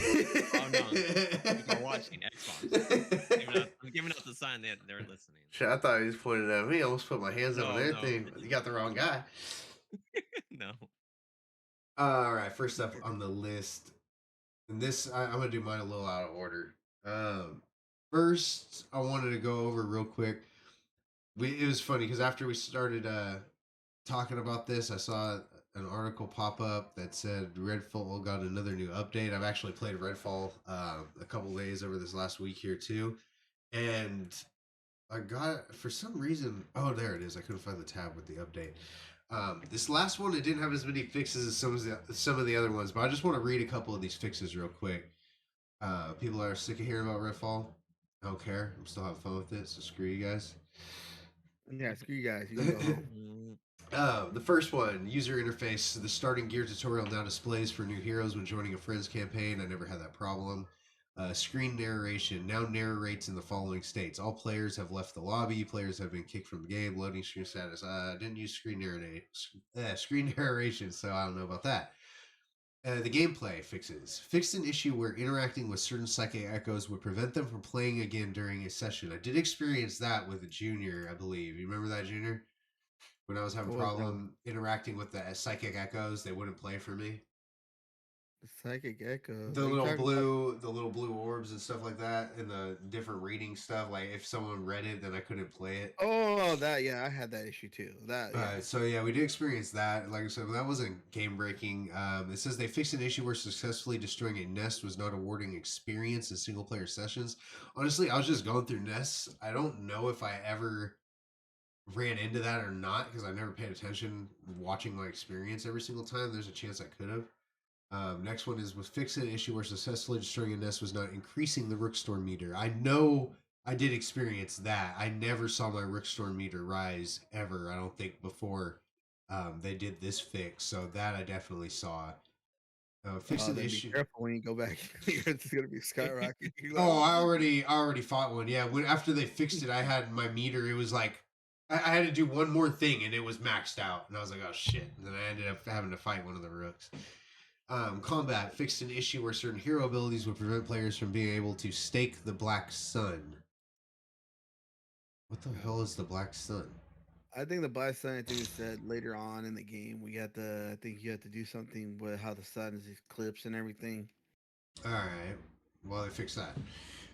Oh no, people are watching Xbox. I'm giving out the sign that they're listening. Shit, I thought he was pointing at me. I almost put my hands up No, on everything. no. You got the wrong guy. No. All right, first up on the list, and this I'm gonna do mine a little out of order. First, I wanted to go over real quick. It was funny because after we started talking about this, I saw an article pop up that said Redfall got another new update. I've actually played Redfall a couple days over this last week here too, and I got for some reason. Oh, there it is. I couldn't find the tab with the update. This last one, it didn't have as many fixes as some of the other ones, but I just want to read a couple of these fixes real quick. People are sick of hearing about Redfall. I don't care. I'm still having fun with it, so screw you guys. Yeah, screw you guys. You can go home. The first one, user interface. The starting gear tutorial now displays for new heroes when joining a friend's campaign. I never had that problem. Screen narration now narrates in the following states. All players have left the lobby. Players have been kicked from the game. Loading screen status. Didn't use screen narration, so I don't know about that. The gameplay fixes. Fixed an issue where interacting with certain psychic echoes would prevent them from playing again during a session. I did experience that with a Junior, I believe. You remember that, Junior? When I was having a What was that? problem interacting with the psychic echoes, they wouldn't play for me. The psychic echoes. The Are you little talking blue orbs and stuff like that, and the different reading stuff. Like if someone read it, then I couldn't play it. Oh, that yeah, I had that issue too. That yeah. So yeah, we did experience that. Like I said, that wasn't game breaking. It says they fixed an issue where successfully destroying a nest was not awarding experience in single player sessions. Honestly, I was just going through nests. I don't know if I ever ran into that or not because I never paid attention watching my experience every single time. There's a chance I could have. Next one was fixing an issue where successfully destroying a nest was not increasing the Rookstorm meter. I know I did experience that. I never saw my Rookstorm meter rise ever. I don't think before they did this fix. So that I definitely saw. Fixing the Then issue. be careful when you go back. It's gonna be skyrocketing. Oh, I already fought one. Yeah, when after they fixed it, I had my meter. It was like I had to do one more thing, and it was maxed out. And I was like, oh shit! And then I ended up having to fight one of the rooks. Combat fixed an issue where certain hero abilities would prevent players from being able to stake the Black Sun. What the hell is the Black Sun? I think the Black Sun, I think it said later on in the game we had to. I think you had to do something with how the sun is eclipsed and everything. All right. Well, they fixed that.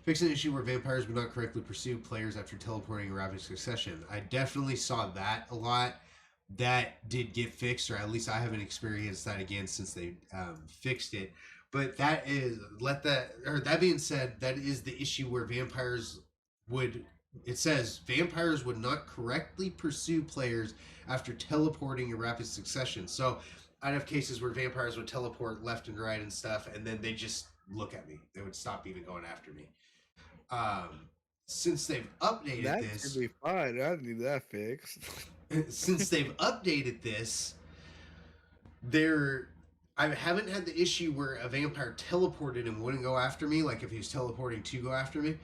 Fixed an issue where vampires would not correctly pursue players after teleporting in rapid succession. I definitely saw that a lot. That did get fixed, or at least I haven't experienced that again since they fixed it. But that being said, that is the issue where vampires would. It says vampires would not correctly pursue players after teleporting in rapid succession. So I'd have cases where vampires would teleport left and right and stuff, and then they just look at me. They would stop even going after me. Since they've updated this, That should be fine. I need that fixed. since they've updated this, I haven't had the issue where a vampire teleported and wouldn't go after me, like if he was teleporting to go after me.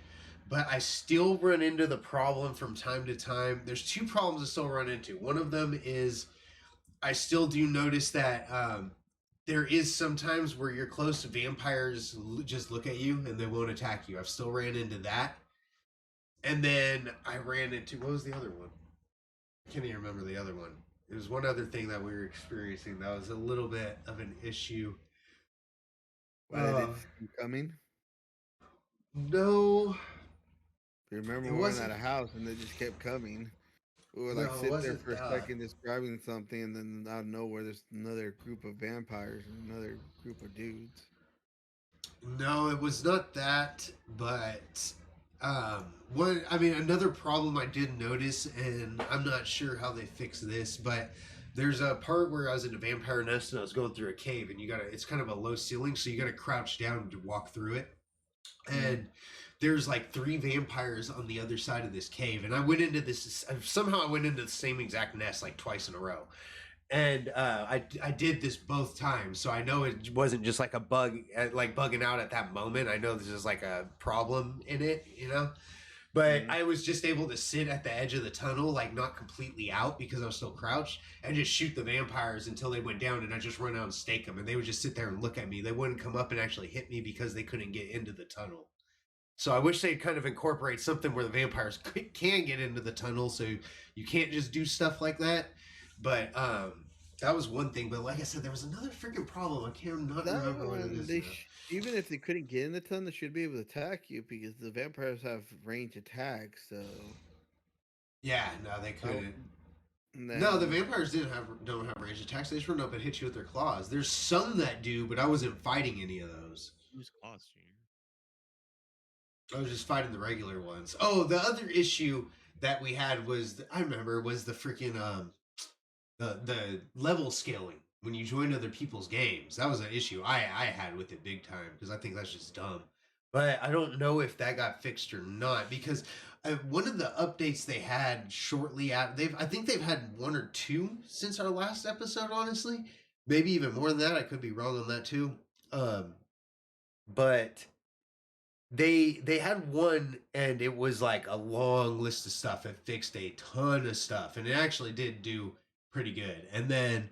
But I still run into the problem from time to time. There's two problems I still run into. One of them is I still do notice that there is sometimes where you're close to vampires just look at you and they won't attack you. I've still ran into that. And then I ran into, what was the other one? I can't even remember the other one. It was one other thing that we were experiencing that was a little bit of an issue. Why they didn't see you coming? No. You remember It we were wasn't- at a house and they just kept coming. We were like No, it sitting there wasn't for a that. second describing something, and then out of nowhere, there's another group of vampires and another group of dudes. No, it was not that, but another problem I did notice, and I'm not sure how they fix this, but there's a part where I was in a vampire nest and I was going through a cave, and it's kind of a low ceiling, so you gotta crouch down to walk through it. And there's like 3 vampires on the other side of this cave, and I went into the same exact nest like twice in a row. And I did this both times, so I know it wasn't just like a bug, like bugging out at that moment. I know this is like a problem in it, But I was just able to sit at the edge of the tunnel, like not completely out because I was still crouched, and just shoot the vampires until they went down, and I just run out and stake them, and they would just sit there and look at me. They wouldn't come up and actually hit me because they couldn't get into the tunnel. So I wish they'd kind of incorporate something where the vampires can get into the tunnel, so you can't just do stuff like that. But that was one thing. But like I said, there was another freaking problem. I can't remember what it is. Even if they couldn't get in the tunnel, they should be able to attack you because the vampires have range attacks. So yeah, no, they couldn't. Then, No, the vampires don't have range attacks. They just run up and hit you with their claws. There's some that do, but I wasn't fighting any of those. Whose claws, Junior? I was just fighting the regular ones. Oh, the other issue that we had was the freaking the level scaling when you join other people's games. That was an issue I had with it big time because I think that's just dumb. But I don't know if that got fixed or not because one of the updates they had shortly after I think they've had 1 or 2 since our last episode. Honestly, maybe even more than that. I could be wrong on that too. But they had one, and it was like a long list of stuff. It fixed a ton of stuff, and it actually did do pretty good. And then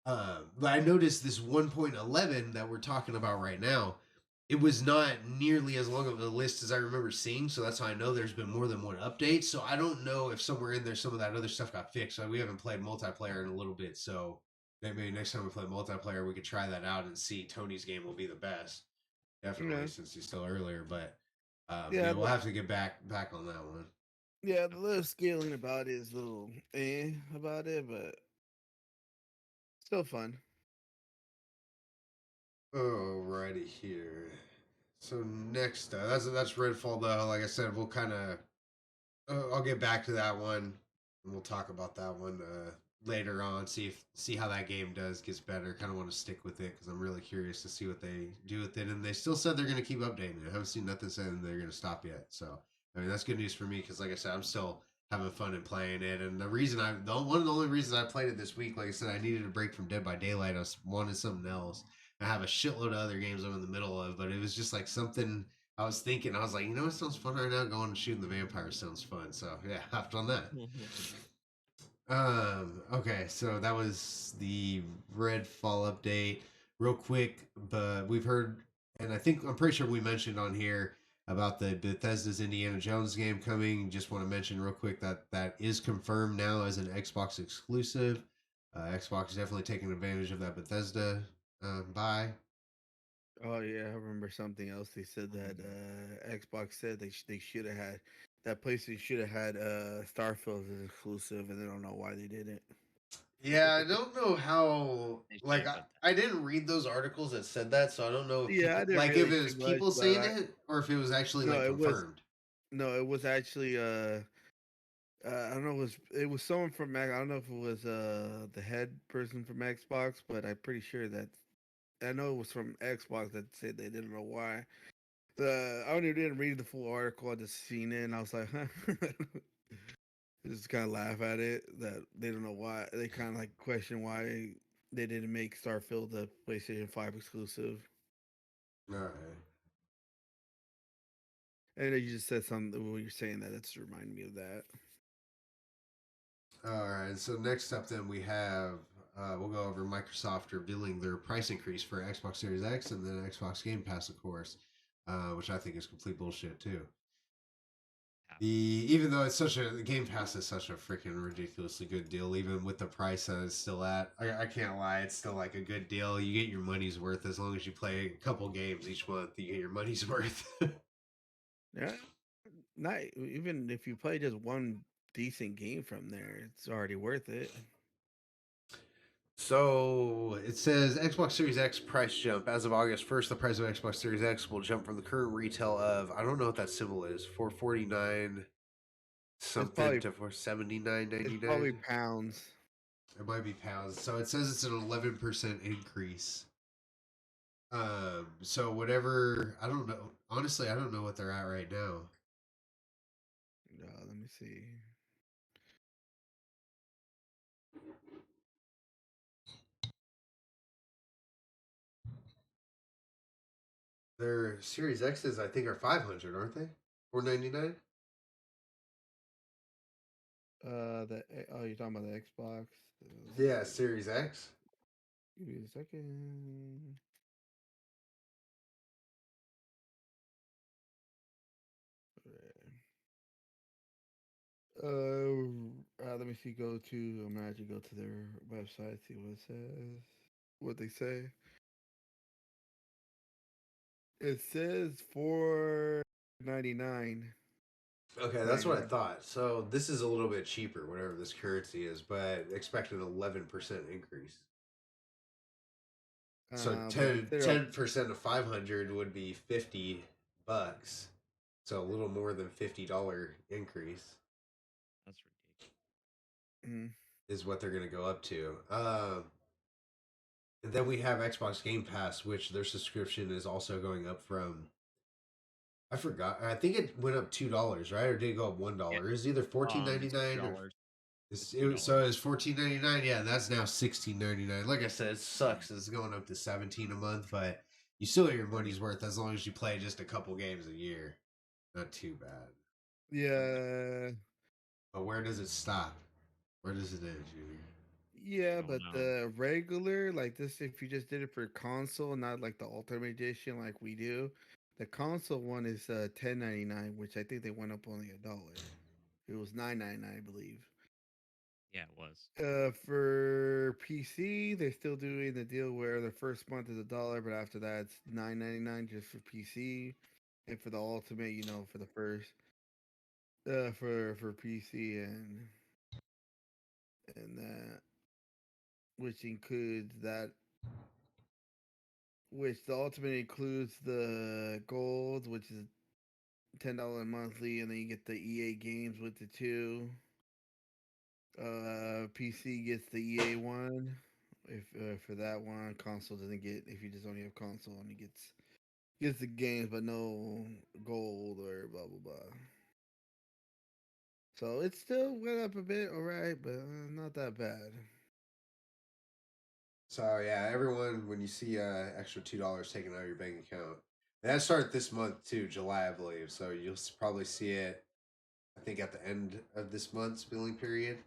I noticed this 1.11 that we're talking about right now, it was not nearly as long of a list as I remember seeing, so that's how I know there's been more than one update. So I don't know if somewhere in there some of that other stuff got fixed. We haven't played multiplayer in a little bit, so maybe next time we play multiplayer, we could try that out and see. Tony's game will be the best, definitely, Yeah, since he's still earlier. But yeah, yeah, we'll have to get back on that one. yeah. The little scaling about it is a little about it, but still fun. Alrighty here. So next, that's Redfall though. Like I said, we'll kind of I'll get back to that one, and we'll talk about that one later on. See how that game gets better. Kind of want to stick with it because I'm really curious to see what they do with it. And they still said they're going to keep updating it. I haven't seen nothing saying they're going to stop yet. So I mean that's good news for me because like I said, I'm still having fun and playing it. And one of the only reasons I played it this week, like I said, I needed a break from Dead by Daylight. I wanted something else. I have a shitload of other games I'm in the middle of, but it was just like something I was thinking, I was like, you know what sounds fun right now? Going and shooting the vampires sounds fun. So yeah, hopped on that. Okay, so that was the Redfall update. Real quick, but we've heard, and I'm pretty sure we mentioned on here about the Bethesda's Indiana Jones game coming. Just want to mention real quick that that is confirmed now as an Xbox exclusive. Xbox is definitely taking advantage of that Bethesda buy. Oh yeah, I remember something else. They said that Xbox said they should have had that PlayStation should have had Starfield as exclusive, and they don't know why they didn't. Yeah, I don't know how. They should Like, have put that. I didn't read those articles that said that, so I don't know if Yeah, I people didn't like if really it see was much, people but saying it or if it was actually no, like confirmed. it was actually I don't know, it was someone from Mac. I don't know if it was the head person from Xbox, but I'm pretty sure that I know it was from Xbox that said they didn't know why. I only didn't read the full article. I just seen it, and I was like, huh. Just kind of laugh at it that they don't know why. They kind of like question why they didn't make Starfield the PlayStation 5 exclusive. All right, And you just said something when you're saying that. It's reminding me of that. all right. So next up, then we have we'll go over Microsoft revealing their price increase for Xbox Series X and then Xbox Game Pass, of course, which I think is complete bullshit too. The even though it's such a the Game Pass is such a freaking ridiculously good deal, even with the price that it's still at. I can't lie, it's still like a good deal. You get your money's worth as long as you play a couple games each month. You get your money's worth. Yeah, not even if you play just one decent game from there, it's already worth it. So it says Xbox Series X price jump. As of August 1st, the price of Xbox Series X will jump from the current retail of I don't know what that symbol is, 449 It's something probably to 479 it's probably 99. pounds. It might be pounds. So it says it's an 11% increase. So whatever, I don't know. Honestly, I don't know what they're at right now. Let me see. Their Series X's, I think, are 500, aren't they? 499. You're talking about the Xbox. Yeah, Series X. Give me a second. Let me see. I'm gonna actually go to their website, see what it says, what they say. It says 499. Okay, that's Right what I now. thought. So this is a little bit cheaper, whatever this currency is, but expect an 11% increase. So But if they're up, 10% of 500 would be $50. So a little more than $50 increase That's ridiculous. mm, is what they're going to go up to. And then we have Xbox Game Pass, which their subscription is also going up from. I forgot. I think it went up $2, right? Or did it go up Yeah. $1? It's either 14.99 It's two or dollars. It's so $2. it's 14.99. Yeah, and that's now 16.99. Like I said, it sucks. It's going up to 17 a month, but you still get your money's worth as long as you play just a couple games a year. Not too bad. yeah, But where does it stop? Where does it end, Junior? yeah. I don't But know. the regular, like this, if you just did it for console, not like the Ultimate Edition, like we do, the console one is 10.99, which I think they went up only $1. It was 9.99, I believe. Yeah, it was. For PC, they're still doing the deal where the first month is $1, but after that it's $9.99 just for PC, and for the ultimate, for the first, for PC and that, which includes that, which the ultimate includes the gold, which is $10 monthly, and then you get the EA games with the two. PC gets the EA one. If For that one, console doesn't get. If you just only have console, only gets the games, but no gold or blah blah blah. So it still went up a bit, all right, but not that bad. So yeah, everyone, when you see extra $2 taken out of your bank account, and that started this month too, July, I believe. So you'll probably see it, I think, at the end of this month's billing period.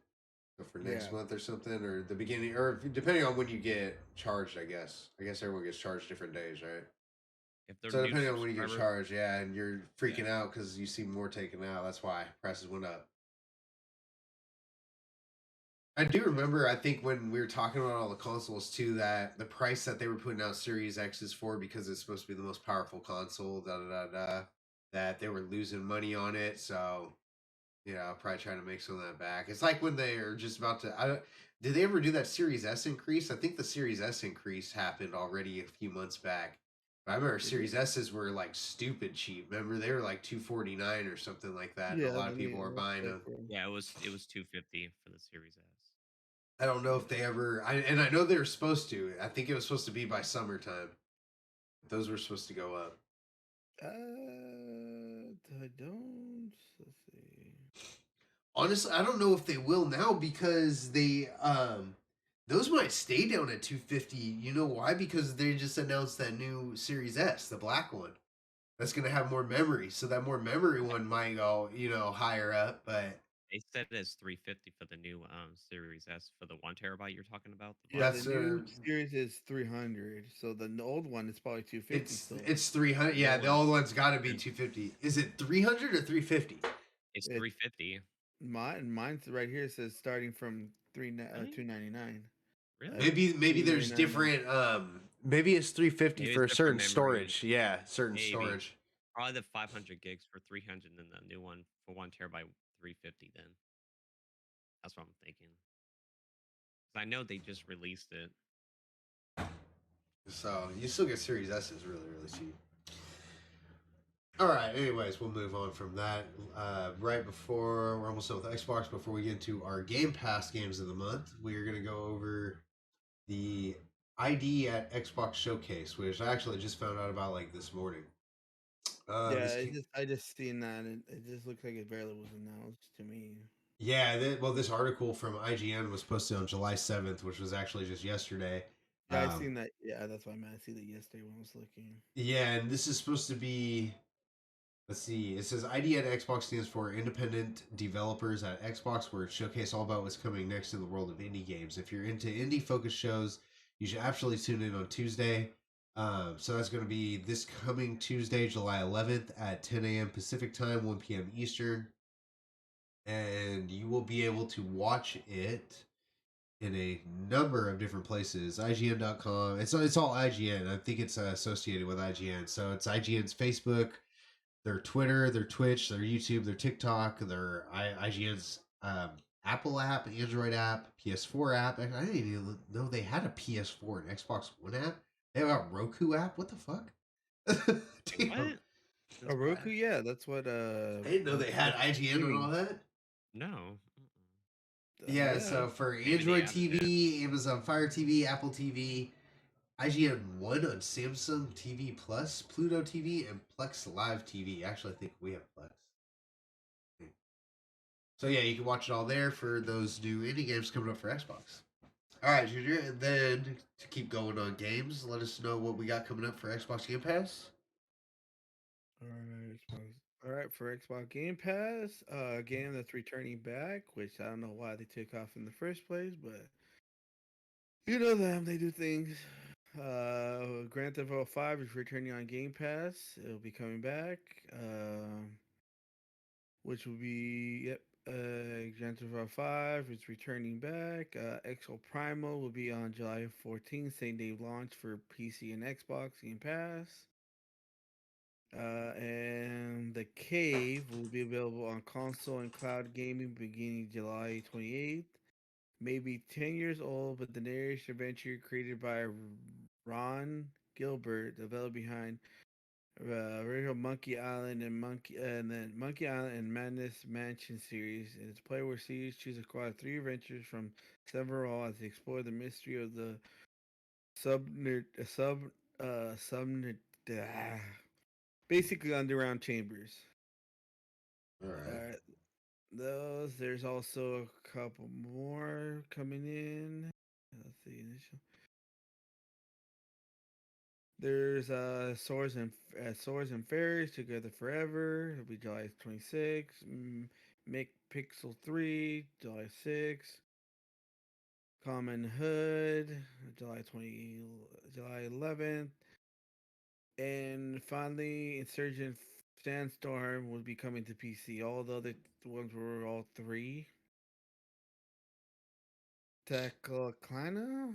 So for Yeah, next month or something, or the beginning, or depending on when you get charged, I guess. I guess everyone gets charged different days, right? If they're So new depending on when you get subscribers, charged, yeah, and you're freaking yeah. out because you see more taken out. That's why prices went up. I do remember, I think when we were talking about all the consoles too, that the price that they were putting out Series X's for, because it's supposed to be the most powerful console, da da da da, that they were losing money on it. So yeah, probably trying to make some of that back. It's like when they are just about to. Did they ever do that Series S increase? I think the Series S increase happened already a few months back. But I remember did it? Series S's were like stupid cheap. Remember they were like 249 or something like that, and a Yeah, lot let of me people were let's buying check them. for. Yeah, it was 250 for the Series S. I don't know if they ever. And I know they were supposed to. I think it was supposed to be by summertime. Those were supposed to go up. I don't. Let's see. Honestly, I don't know if they will now because they those might stay down at 250. You know why? Because they just announced that new Series S, the black one. That's going to have more memory. So that more memory one might go, higher up, but They said it's 350 for the new Series S for the 1 terabyte you're talking about, the Yeah, black the that's one. new series is 300. So the old one is probably 250 still. it's 300. The Yeah, old the one, old one's got to be and 250. Is it 300 or 350? it's It 350. mine's right here says starting from Really? 299. Really? Maybe there's 299. different maybe it's 350 Maybe it's for different certain memory. storage. Yeah, certain Maybe. storage. Probably the 500 gigs for 300, and then the new one for 1 terabyte 350. Then that's what I'm thinking. 'Cause I know they just released it. So you still get Series S's really, really cheap. All right. Anyways, we'll move on from that. Right before we're almost done with Xbox, before we get into our Game Pass games of the month, we are going to go over the ID at Xbox Showcase, which I actually just found out about like this morning. Yeah, This I just seen that, and it just looks like it barely was announced to me. yeah, well, this article from IGN was posted on July 7th, which was actually just yesterday. Yeah, I Um, seen that. Yeah, that's why I see that yesterday when I was looking. yeah, and this is supposed to be. Let's see. It says ID at Xbox stands for Independent Developers at Xbox, where it showcase all about what's coming next in the world of indie games. If you're into indie focused shows, you should absolutely tune in on Tuesday. So that's going to be this coming Tuesday, July 11th at 10 a.m. Pacific time, 1 p.m. Eastern. And you will be able to watch it in a number of different places. IGN.com. It's all IGN. I think it's associated with IGN. So it's IGN's Facebook, their Twitter, their Twitch, their YouTube, their TikTok, their IGN's Apple app, Android app, PS4 app. I didn't even know they had a PS4 and Xbox One app. They have a Roku app. What the fuck? Wait, Damn. what? A Since Roku, when? yeah, that's what I didn't know they had that's IGN and all streaming. that. No. Yeah, Yeah, so for Maybe they Android added it. TV, Amazon Fire TV, Apple TV, IGN One on Samsung TV Plus, Pluto TV, and Plex Live TV. Actually, I think we have Plex. So yeah, you can watch it all there for those new indie games coming up for Xbox. All right, Junior, and then to keep going on games, let us know what we got coming up for Xbox Game Pass. all right, Xbox. All right, for Xbox Game Pass, a game that's returning back, which I don't know why they took off in the first place, but you know them, they do things. Grand Theft Auto 5 is returning on Game Pass. It'll be coming back. Which will be Grand Grand Theft Auto 5 is returning back. Exo Primal will be on July 14th, same day launch for PC and Xbox Game Pass. And The Cave will be available on console and cloud gaming beginning July 28th. Maybe 10 years old, but the narration adventure created by Ron Gilbert, developed behind original Monkey Island and then Monkey Island and Madness Mansion series. And its playable series choose a squad of 3 adventures from several as they explore the mystery of the sub basically underground chambers. All right. Those there's also a couple more coming in. Let's see initial. There's Swords and Fairies Together Forever. It'll be July 26th. Make Pixel 3, July 6th. Common Hood, July 11th. And finally, Insurgent Sandstorm will be coming to PC. All the other ones were all 3. Teclaclana?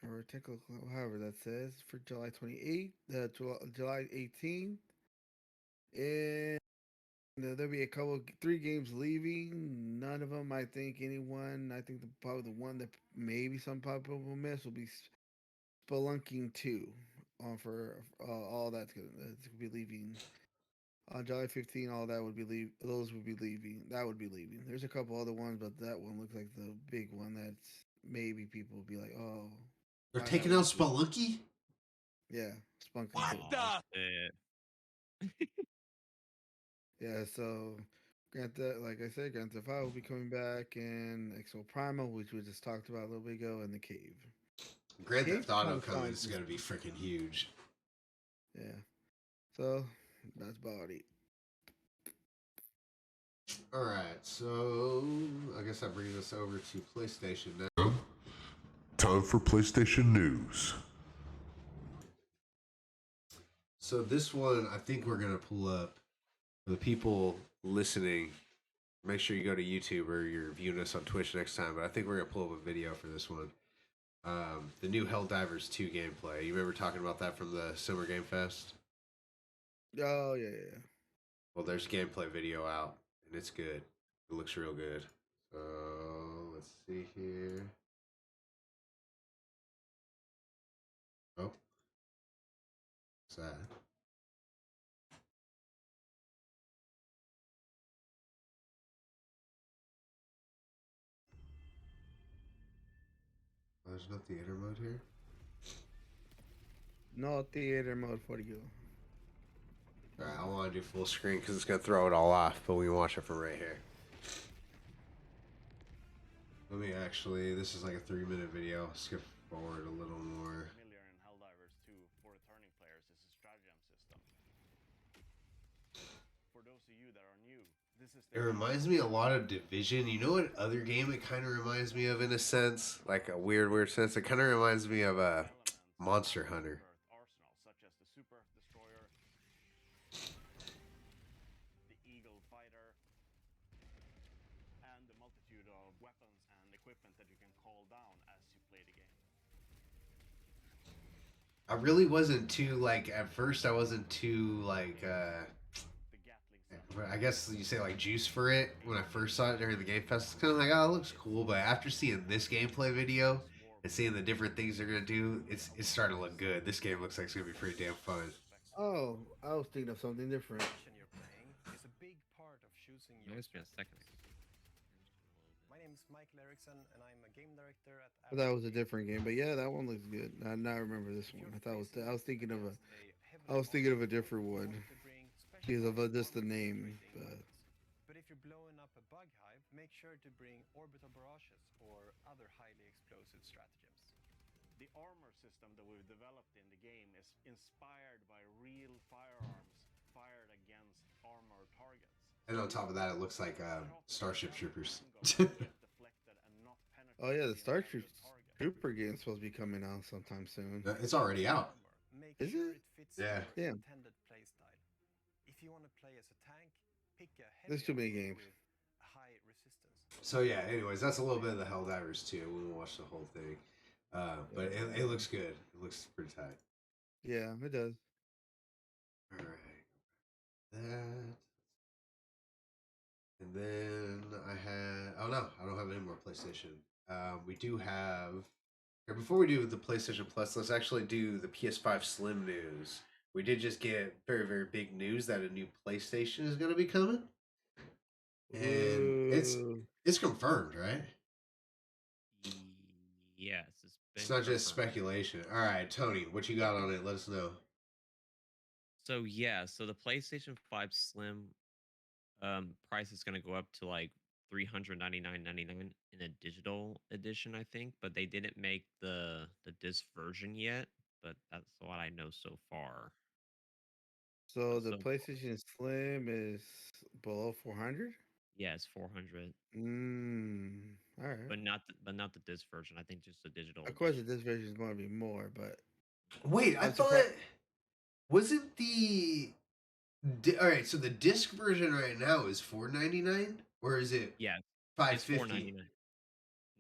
Or Tecla, however that says, for July 28th, July 18th. And there'll be 3 games leaving. None of them, I think, anyone. I think probably the one that maybe some people will miss will be Spelunking 2. For all that's gonna be leaving on July 15th. All that would be those would be leaving. That would be leaving. There's a couple other ones, but that one looks like the big one. That's maybe people will be like, oh, They're why taking not out leave it? Spelunky? Yeah, Spelunking 2. Aw, shit. Yeah, so like I said, Grand Theft Auto will be coming back, and Exo Primal, which we just talked about a little bit ago, and The Cave. Grand Cave's Theft Auto kinda coming fun. is going to be freaking huge. Yeah, so that's about it. All right, so I guess that brings us over to PlayStation now. Time for PlayStation News. So this one, I think we're going to pull up for the people listening. Make sure you go to YouTube or you're viewing us on Twitch next time. But I think we're going to pull up a video for this one. The new Helldivers 2 gameplay. You remember talking about that from the Summer Game Fest? Oh yeah. Well, there's gameplay video out, and it's good. It looks real good. So let's see here. Oh, what's that? Oh, there's no theater mode here. No theater mode for you. All right, I want to do full screen because it's gonna throw it all off, but we can watch it from right here. Let me actually. This is like a 3-minute video. Skip forward a little more. Familiar in Helldivers 2 for returning players is a stratagem system. For those of you that are new, this is It reminds me a lot of Division. You know what other game it kind of reminds me of in a sense? Like a weird sense. It kind of reminds me of Monster Hunter. arsenal, such as the Super Destroyer, the Eagle Fighter, and the multitude of weapons and equipment that you can call down as you play the game. I really wasn't too like at first. I wasn't too like. The Gatling I guess you say like juice for it when I first saw it during the Game Fest. It's kind of like, oh, it looks cool. But after seeing this gameplay video and seeing the different things they're gonna do, it's starting to look good. This game looks like it's gonna be pretty damn fun. Oh, I was thinking of something different. You're playing is a big part of choosing It your must be a second. My name is Michael Eriksson, and I'm a game director at. But that was a different game. But yeah, that one looks good. I now remember this one. I was thinking of a different one because of just the name. But if you're blowing up a bug hive, make sure to bring orbital barrages or other highly explosive stratagems. The armor system that we've developed in the game is inspired by real firearms fired against armored targets. And on top of that, it looks like Starship Troopers. Oh yeah, the Starship Trooper game is supposed to be coming out sometime soon. It's already out. Make Is sure it? fits Yeah. your Yeah. intended playstyle. If you want to play as a tank, pick a There's too many heavy games. with high resistance. So yeah. Anyways, that's a little bit of the Helldivers too. We won't watch the whole thing, but it looks good. It looks pretty tight. Yeah, it does. All right, that. And then I had. Oh no, I don't have any more PlayStation. We do have. Or before we do the PlayStation Plus, let's actually do the PS5 Slim news. We did just get very, very big news that a new PlayStation is going to be coming, and Ooh. it's confirmed, right? Yes, it's It's been not just confirmed. speculation. All right, Tony, what you got on it? Let us know. So yeah, so the PlayStation 5 Slim price is gonna go up to like 399.99 in a digital edition, I think, but they didn't make the disc version yet, but that's what I know so far. So the So PlayStation Slim is below 400. yeah, it's 400, All right. but not the disc version. I think just the digital Of course, edition. this version is going to be more, but Wait, I I'm thought surprised. wasn't the all right? So the disc version right now is $4.99, or is it Yeah, five it's fifty? 499.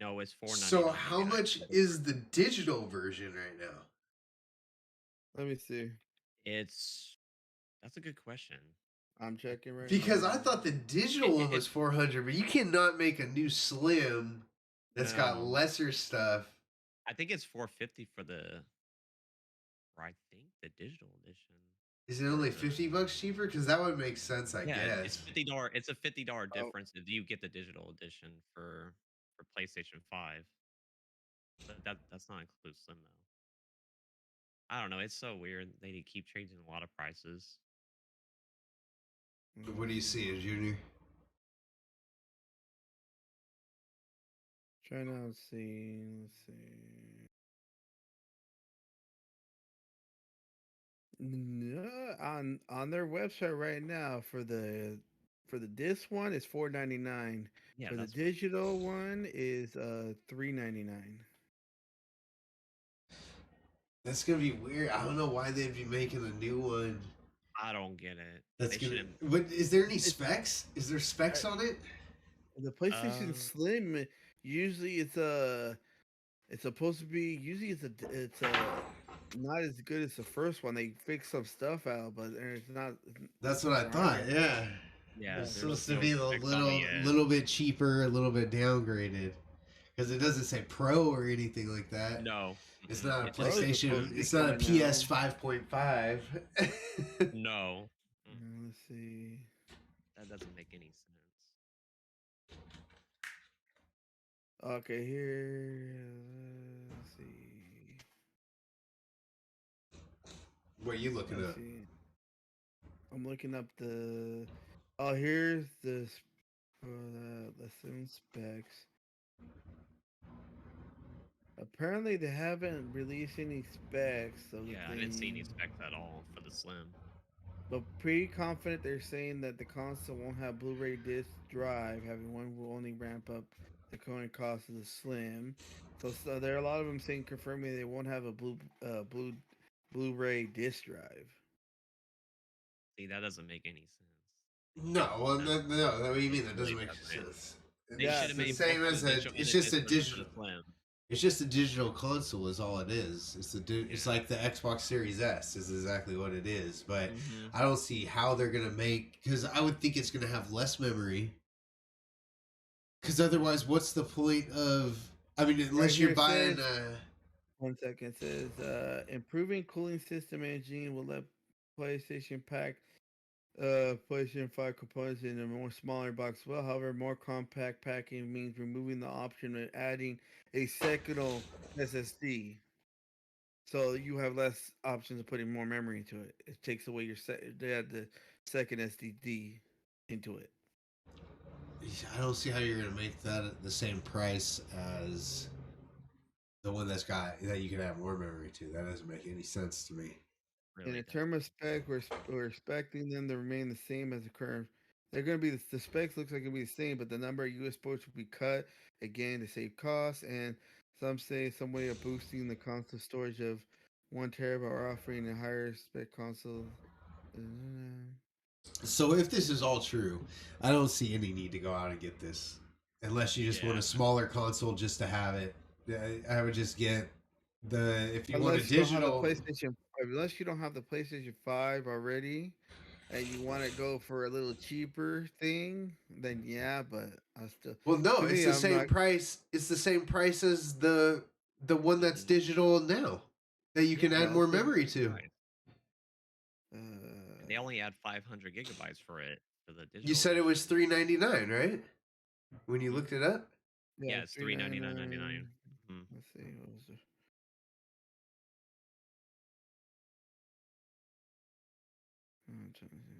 No, it's So how 499.99 much for the is the version. digital version right now? Let me see. It's That's a good question. I'm checking right Because now. I thought the digital one was It's 400, but you cannot make a new Slim that's got no, lesser stuff. I think it's 450 for I think the digital edition Is it or only the 50 bucks cheaper? Because that would make sense, I yeah, it's guess. $50. It's a $50 Oh, difference if you get the digital edition for PlayStation 5. But that's not include Slim though. I don't know. It's so weird. They keep changing a lot of prices. let me What do you see. see, Junior? Trying to see. Let's see. No, on their website right now for the disc one is 4.99. Yeah, For the that's digital one is 3.99. That's gonna be weird. I don't know why they'd be making a new one. I don't get it. That's They gonna. shouldn't. What is there any It's specs? Is there uh, specs on it? the PlayStation Uh, Slim. Usually it's supposed to be. Usually it's not as good as the first one. They fix some stuff out, but it's not. That's It's what not I thought. right. Yeah, yeah, it's there's supposed to no be a specs on it yet. little bit cheaper, a little bit downgraded, because it doesn't say Pro or anything like that. No, It's mm-mm. not a It Pro just is says PlayStation. supposed to Slim. be It's not a coming PS out. 5.5. No, Let's see. that doesn't make any sense. Okay, here. Let's see. What are you looking Let's up? see. I'm looking up the. Oh, here's the sim specs. Apparently, they haven't released any specs of the Yeah, I didn't see any thing, specs at all for the Slim. but pretty confident they're saying that the console won't have Blu-ray disc drive. Having one will only ramp up the current cost of the Slim. So there are a lot of them saying confirming they won't have a Blu-ray disc drive. See, that doesn't make any sense. No, well, No, no. What do you it mean? That really doesn't make doesn't. sense. They Yeah, should It's have the made both same for the as a. digital It's and the just a disc version for digital. the Slim. It's just a digital console, is all it is. It's Yeah. like the Xbox Series S is exactly what it is. But Mm-hmm. I don't see how they're gonna make, because I would think it's gonna have less memory. Because otherwise, what's the point of? I mean, right unless you're here it buying. says. 1 second. It says improving cooling system engine will let PlayStation pack PlayStation 5 components in a more smaller box. Well, however, more compact packing means removing the option of adding a second SSD. So you have less options of putting more memory into it. It takes away they add the second SSD into it. I don't see how you're gonna make that at the same price as the one that you can have more memory to. That doesn't make any sense to me. In Really a does. term of spec, we're expecting them to remain the same as the current. They're going to be the specs looks like it'll be the same, but the number of US ports will be cut again to save costs. And some say some way of boosting the console storage of 1 terabyte or offering a higher spec console. So if this is all true, I don't see any need to go out and get this. unless you just want a Yeah. smaller console just to have it. I would just get the if you want a Unless you don't have the digital. unless you don't have the PlayStation 5 already, and you want to go for a little cheaper thing, then yeah. But I still, Well, no, to it's me, the I'm same not. price. It's the same price as the one The that's digital. digital now that you can Yeah, add Yeah, more so, memory to. right. uh, They only add 500 gigabytes for it for the You digital said it was edition. $3.99, right? When you Hmm. looked it up. yeah, Yeah, it's 399. 399.99. Hmm. Let's see, what was it? I'm trying to see.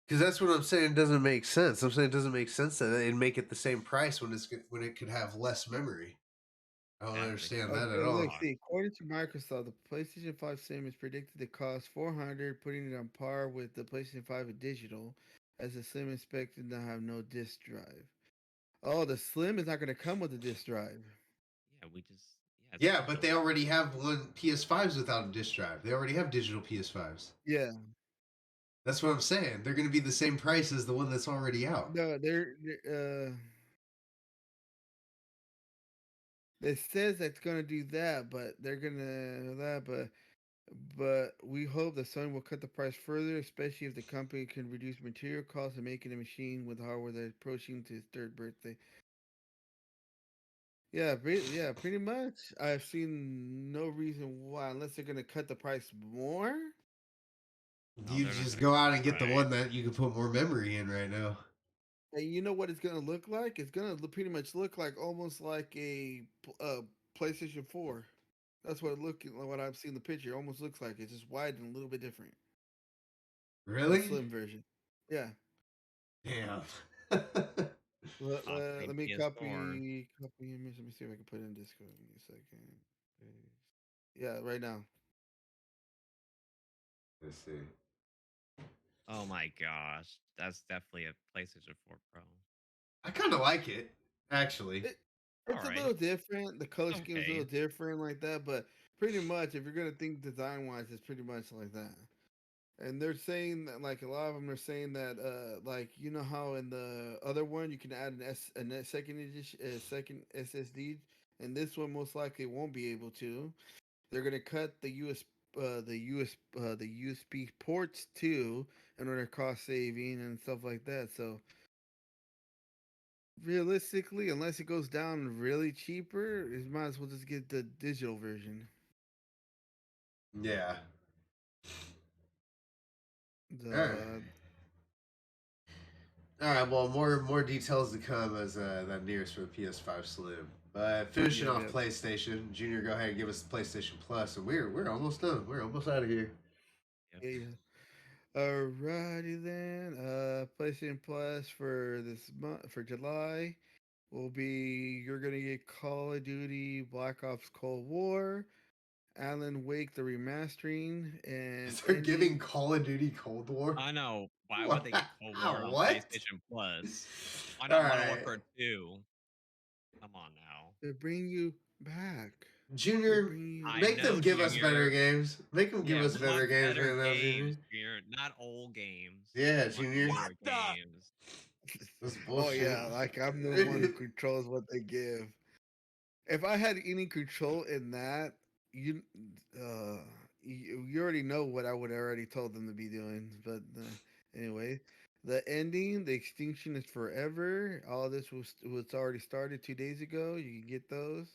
Because that's what I'm saying. Doesn't make sense. I'm saying it doesn't make sense that they'd make it the same price when it could have less memory. I don't Exactly. understand that at Okay, all. let's see. According to Microsoft, the PlayStation 5 Slim is predicted to cost 400, putting it on par with the PlayStation 5 digital, as the Slim is expected to have no disk drive. Oh, the Slim is not going to come with a disk drive. Yeah, we just yeah, it's Yeah, but digital. they already have one PS5s without a disc drive. They already have digital PS5s. Yeah, That's what I'm saying. They're going to be the same price as the one that's already out. no, it says that's going to do that, but they're going to that, but we hope that Sony will cut the price further, especially if the company can reduce material costs and making a machine with hardware that's approaching to its third birthday. Yeah, pretty much. I've seen no reason why, unless they're gonna cut the price more. No, You they're not just gonna go cut out the and get the price. one that you can put more memory in right now. And you know what it's gonna look like? It's gonna pretty much look like almost like a PlayStation 4. That's what it look what I've seen the picture. It almost looks like it's just wide and a little bit different. The Really? slim version. Yeah. Damn. Possibly Let me PS4. copy image. Let me see if I can put it in Discord. Give me a second. Yeah, right now. Let's see. Oh my gosh, that's definitely a PlayStation 4 Pro. I kind of like it, actually. It, All it's a right, little different. The color it's scheme is a little okay. different like that, but pretty much, if you're gonna think design wise, it's pretty much like that. And they're saying that, like a lot of them are saying that, like you know how in the other one you can add a second edition, a second SSD, and this one most likely won't be able to. They're gonna cut the USB ports too in order to cost saving and stuff like that. So realistically, unless it goes down really cheaper, you might as well just get the digital version. Yeah. All right. The All right. Well, more details to come as that nears for the PS5 Slim. But finishing Yep, off yep, PlayStation, Junior, go ahead and give us the PlayStation Plus, and we're almost done. We're almost out of here. Yep. yeah, yeah. Alrighty then. PlayStation Plus for this month for July will be you're gonna get Call of Duty Black Ops Cold War, Alan Wake the remastering, and They're giving ending. Call of Duty Cold War. I know. Why would they get Cold War Wow, on what? PlayStation Plus? Why All not Modern right, Warfare 2? Come on now. They bring you back. They Junior, bring you I make back. them know, give us better Junior. games. Make them give Yeah, us we want better games better right now, games, Junior. Junior. Not old games. Yeah, We want Junior. newer games. That's Oh bullshit. yeah, like I'm the one who controls what they give. If I had any control in that, you, uh, you already know what I would have already told them to be doing. But anyway, the ending, the extinction is forever. All this was already started 2 days ago. You can get those,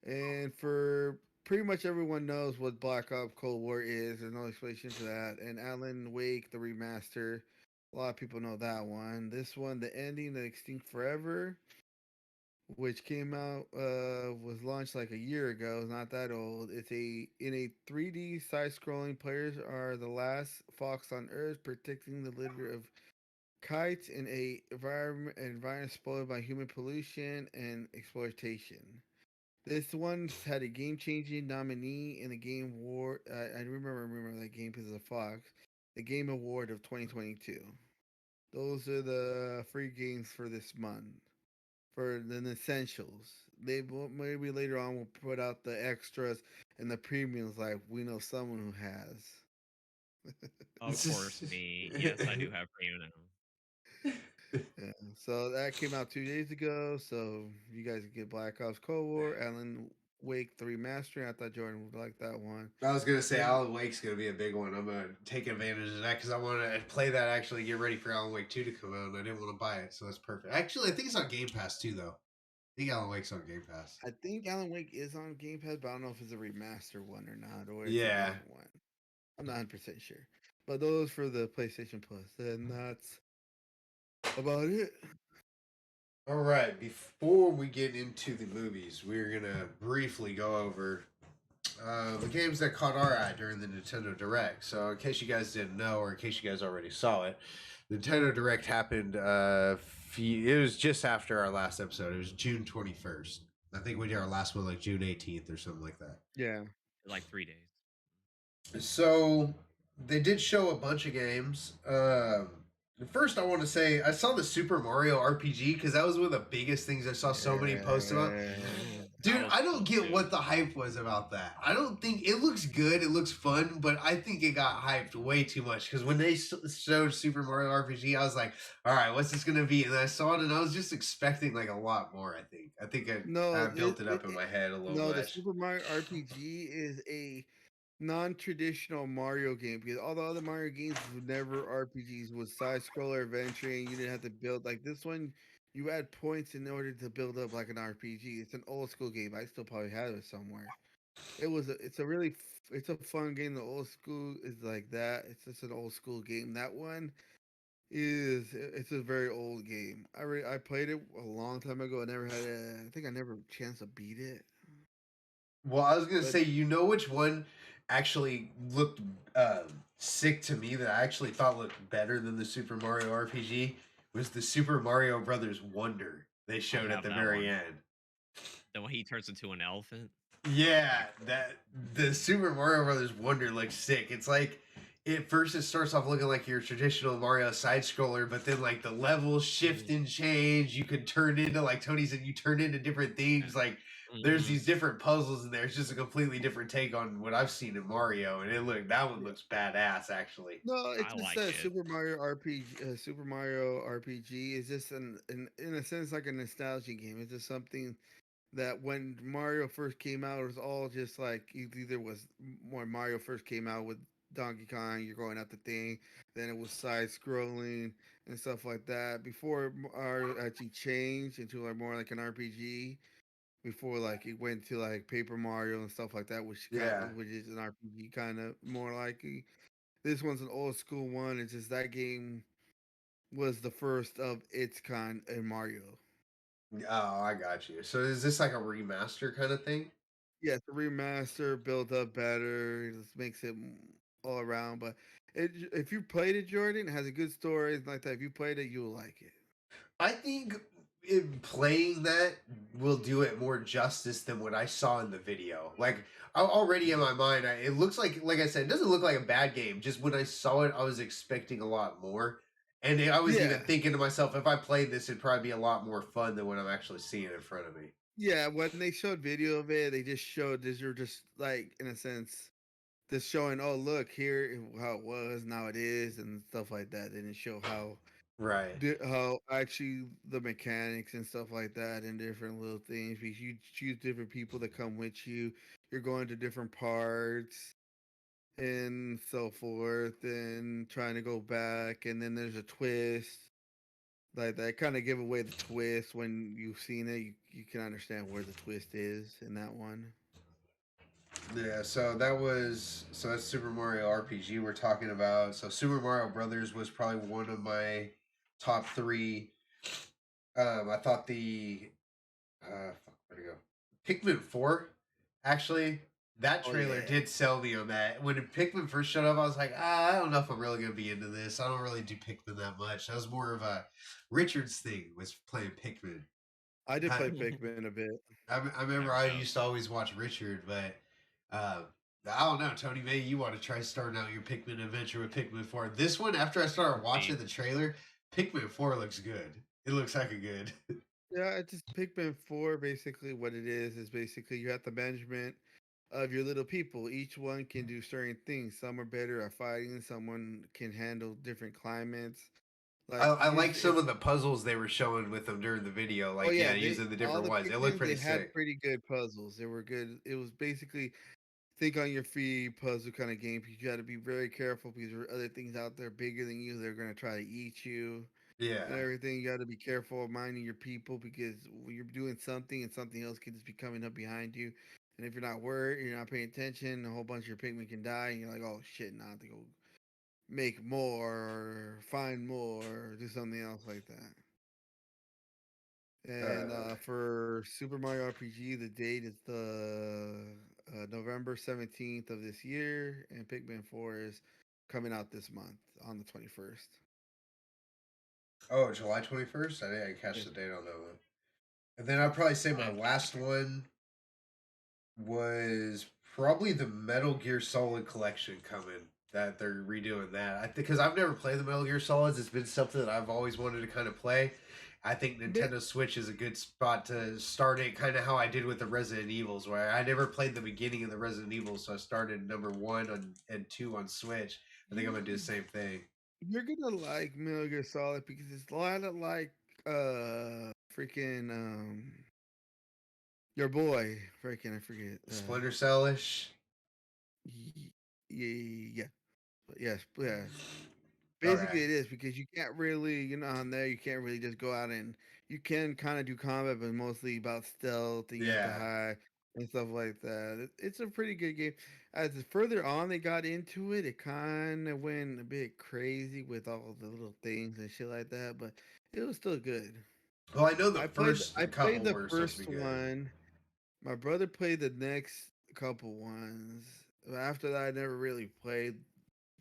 and for pretty much everyone knows what Black Ops Cold War is. There's no explanation for that. And Alan Wake, the remaster, a lot of people know that one. This one, the ending, the extinct forever, which came out was launched like a year ago. It's not that old. It's a 3D side-scrolling. Players are the last fox on Earth, protecting the litter of kites in a environment spoiled by human pollution and exploitation. This one's had a game-changing nominee in the Game Award. I remember that game because of Fox, the Game Award of 2022. Those are the free games for this month for the essentials. Maybe later on we'll put out the extras and the premiums. Like we know someone who has. Of course, me. Yes, I do have premium. Yeah. So that came out 2 days ago. So you guys can get Black Ops Cold War, Alan Wake 3 Mastering. I thought Jordan would like that one. I was gonna say Then Alan Wake's gonna be a big one. I'm gonna take advantage of that because I want to play that. Actually, get ready for Alan Wake 2 to come out, and I didn't want to buy it, so that's perfect. Actually, I think it's on Game Pass too, though. I think Alan Wake's on Game Pass. I think Alan Wake is on Game Pass, but I don't know if it's a remaster one or not, or it's a Yeah. different one. I'm not 100% sure. But those for the PlayStation Plus, and that's about it. All right. Before we get into the movies, we're gonna briefly go over the games that caught our eye during the Nintendo Direct. So, in case you guys didn't know, or in case you guys already saw it, Nintendo Direct happened. It was just after our last episode. It was June 21st. I think we did our last one like June 18th or something like that. Yeah. Like 3 days. So they did show a bunch of games. First, I want to say I saw the Super Mario RPG because that was one of the biggest things I saw so many posts about. Dude, was I don't cool, get too. what the hype was about that. I don't think it looks good. It looks fun, but I think it got hyped way too much because when they showed Super Mario RPG, I was like, "All right, what's this gonna be?" And I saw it, and I was just expecting like a lot more. I think I No, built it up in my head a little no, the much. Super Mario RPG is a non-traditional Mario game because all the other Mario games were never RPGs, was side scroller adventuring. You didn't have to build like this one. You add points in order to build up like an RPG. It's an old school game. I still probably have it somewhere. It's a really it's a fun game. The old school is like that. It's just an old school game. That one it's a very old game. I played it a long time ago. I think I never had a chance to beat it. Well, I was gonna But say, you know which one actually looked sick to me that I actually thought looked better than the Super Mario RPG was the Super Mario Brothers Wonder they I showed at have the that very one. end. The one he turns into an elephant. Yeah, that the Super Mario Brothers Wonder looks sick. It's like at first it starts off looking like your traditional Mario side scroller, but then like the levels shift and change. You can turn into like Tony said, you turn into different things. Like there's these different puzzles in there. It's just a completely different take on what I've seen in Mario, and that one looks badass actually. no, it's I just like that it. Super Mario RPG is just in a sense like a nostalgia game. It's just something that when Mario first came out, it was all just like either was when Mario first came out with Donkey Kong, you're going out the thing, then it was side scrolling and stuff like that. Before Mario actually changed into like more like an RPG, before like it went to like Paper Mario and stuff like that, Yeah. which is an RPG kind of more like. This one's an old school one. It's just that game was the first of its kind in Mario. Oh, I got you. So is this like a remaster kind of thing? Yeah, it's a remaster, built up better. It just makes it all around. But if you played it, Jordan, it has a good story and like that. If you played it, you'll like it. I think playing that will do it more justice than what I saw in the video. Like already in my mind, it looks like I said, it doesn't look like a bad game. Just when I saw it, I was expecting a lot more, and I was even Yeah, thinking to myself, if I played this, it'd probably be a lot more fun than what I'm actually seeing in front of me. yeah. When they showed video of it, they just showed this. You're just like in a sense, just showing. Oh, look here, how it was, now it is, and stuff like that. They didn't show Right. how actually the mechanics and stuff like that and different little things because you choose different people that come with you, you're going to different parts and so forth and trying to go back, and then there's a twist like that kind of give away the twist. When you've seen it, you can understand where the twist is in that one. Yeah, so that's Super Mario RPG we're talking about. So Super Mario Brothers was probably one of my top three. I thought where'd it go? Pikmin 4, actually, that Oh trailer yeah. did sell me on that. When Pikmin first showed up, I was like, I don't know if I'm really gonna be into this. I don't really do Pikmin that much. That was more of a Richard's thing was playing Pikmin. I did I, play Pikmin a bit. I remember Never I know. used to always watch Richard, but uh, I don't know, Tony. Maybe you want to try starting out your Pikmin adventure with Pikmin 4. This one, after I started watching the trailer, Pikmin 4 looks good. It looks like a good. Yeah, it's just Pikmin 4. Basically what it is basically you have the management of your little people. Each one can do certain things. Some are better at fighting, someone can handle different climates, I like some of the puzzles they were showing with them during the video. Like, yeah, using the all different the ones. It looked Pikmin, pretty they had sick. pretty good puzzles. They were good. It was basically think on your feet puzzle kind of game. You got to be very careful because there are other things out there bigger than you. They're gonna try to eat you Yeah. and everything. You got to be careful of minding your people because when you're doing something and something else can just be coming up behind you. And if you're not worried, you're not paying attention, a whole bunch of your Pikmin can die. And you're like, oh shit, now I have to go make more or find more or do something else like that. And for Super Mario RPG, the date is the November 17th of this year, and Pikmin 4 is coming out this month on the 21st. Oh, July 21st? I didn't catch Yes. the date on that one. And then I'd probably say my last one was probably the Metal Gear Solid collection coming. That they're redoing that. I think because I've never played the Metal Gear Solids. It's been something that I've always wanted to kind of play. I think Nintendo Switch is a good spot to start it, kind of how I did with the Resident Evils, where I never played the beginning of the Resident Evils, so I started number 1 and 2 on Switch. I think I'm gonna do the same thing. You're gonna like Metal Gear Solid because it's a lot of like freaking your boy freaking I forget Splinter Cell-ish. yeah yes yeah. Okay. Basically, it is because you can't really, on there, you can't really just go out and you can kind of do combat, but mostly about stealth and you have to Yeah. hide and stuff like that. It's a pretty good game. As further on they got into it, it kind of went a bit crazy with all the little things and shit like that, but it was still good. Well, I know the I first played couple the were supposed to first be good. one. My brother played the next couple ones. After that, I never really played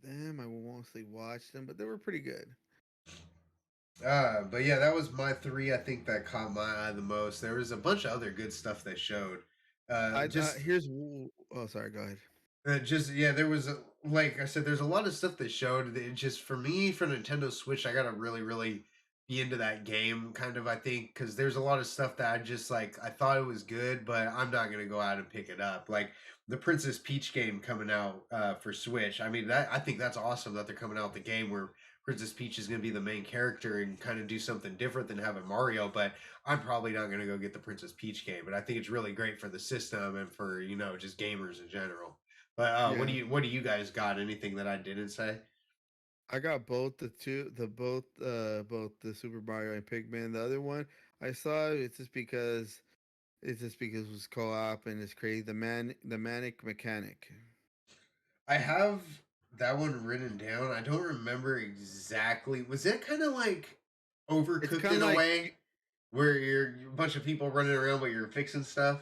them. I mostly watched them, but they were pretty good. But yeah, that was my 3. I think that caught my eye the most. There was a bunch of other good stuff they showed. Just Here's oh sorry, go ahead. just yeah, there was like I said, there's a lot of stuff they showed. It just for me, for Nintendo Switch, I gotta really be into that game, kind of. I think because there's a lot of stuff that I just like. I thought it was good, but I'm not gonna go out and pick it up. Like the Princess Peach game coming out for Switch. I mean, I think that's awesome that they're coming out with the game where Princess Peach is gonna be the main character and kind of do something different than having Mario. But I'm probably not gonna go get the Princess Peach game. But I think it's really great for the system and for just gamers in general. But Yeah, what do you guys got? Anything that I didn't say? I got both both the Super Mario and Pikmin. The other one I saw it's just because it was co-op and it's crazy. The Manic Mechanic. I have that one written down. I don't remember exactly. Was it kind of like It's overcooked kind in of a like way where you're a bunch of people running around but you're fixing stuff?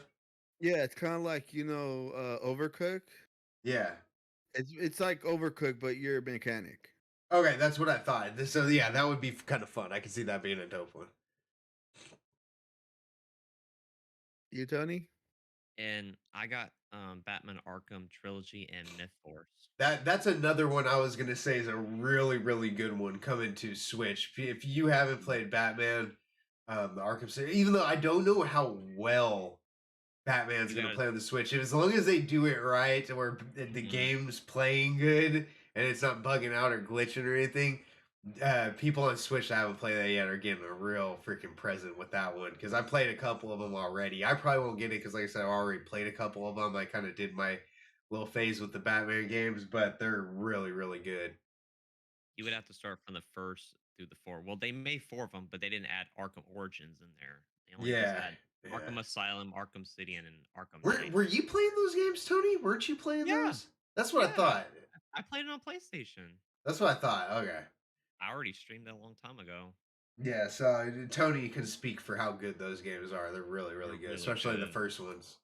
yeah, it's kind of like Overcook. Yeah. It's like Overcook, but you're a mechanic. Okay, that's what I thought. So yeah, that would be kind of fun. I could see that being a dope one. You, Tony? And I got Batman Arkham Trilogy and Myth Force. That's another one I was gonna say is a really good one coming to Switch. If you haven't played Batman, the Arkham series, even though I don't know how well Batman's gonna play on the Switch, as long as they do it right, or the game's playing good and it's not bugging out or glitching or anything, people on Switch that haven't played that yet are getting a real freaking present with that one. Because I played a couple of them already. I probably won't get it because, like I said, I already played a couple of them. I kind of did my little phase with the Batman games, but they're really good. You would have to start from the first through the 4. Well, they made 4 of them, but they didn't add Arkham Origins in there. They only just had Arkham Asylum, Arkham City, and Arkham Knight. Were you playing those games, Tony? Weren't you playing those? That's what I thought. I played it on PlayStation. That's what I thought. Okay. I already streamed it a long time ago. Yeah, so Tony can speak for how good those games are. They're really good, really especially good. the first ones.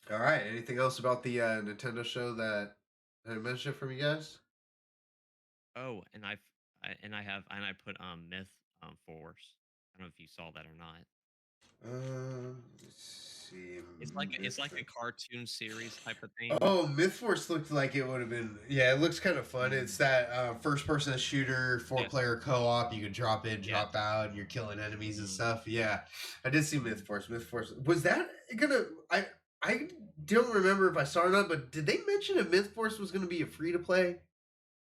All right. Anything else about the Nintendo show that I mentioned from you guys? Oh, and I put Myth Force. I don't know if you saw that or not. Let's see. It's like a cartoon series type of thing. Oh, Myth Force looked like it would have been. Yeah, it looks kind of fun. It's that first-person shooter, 4-player co-op. You can drop in, drop out, and you're killing enemies and stuff. Yeah, I did see Myth Force. Myth Force was that gonna? I don't remember if I saw it or not, but did they mention if Myth Force was gonna be a free to play?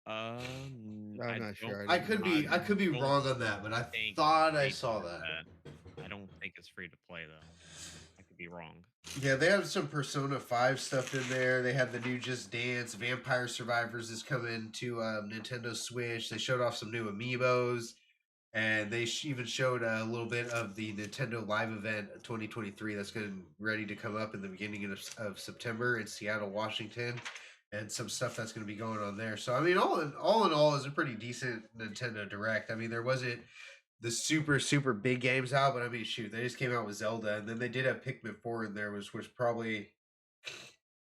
I I'm not don't. sure. I didn't could know. be I could be don't wrong on that, but I think thought I they saw do that. I don't think it's free to play though. I could be wrong. Yeah, they have some Persona 5 stuff in there. They have the new Just Dance. Vampire Survivors is coming to Nintendo Switch. They showed off some new amiibos. And they even showed a little bit of the Nintendo Live event 2023 that's going ready to come up in the beginning of September in Seattle, Washington, and some stuff that's going to be going on there. So I mean, all in all, is a pretty decent Nintendo Direct. I mean, there wasn't the super big games out, but I mean, shoot, they just came out with Zelda, and then they did have Pikmin 4 in there, which was probably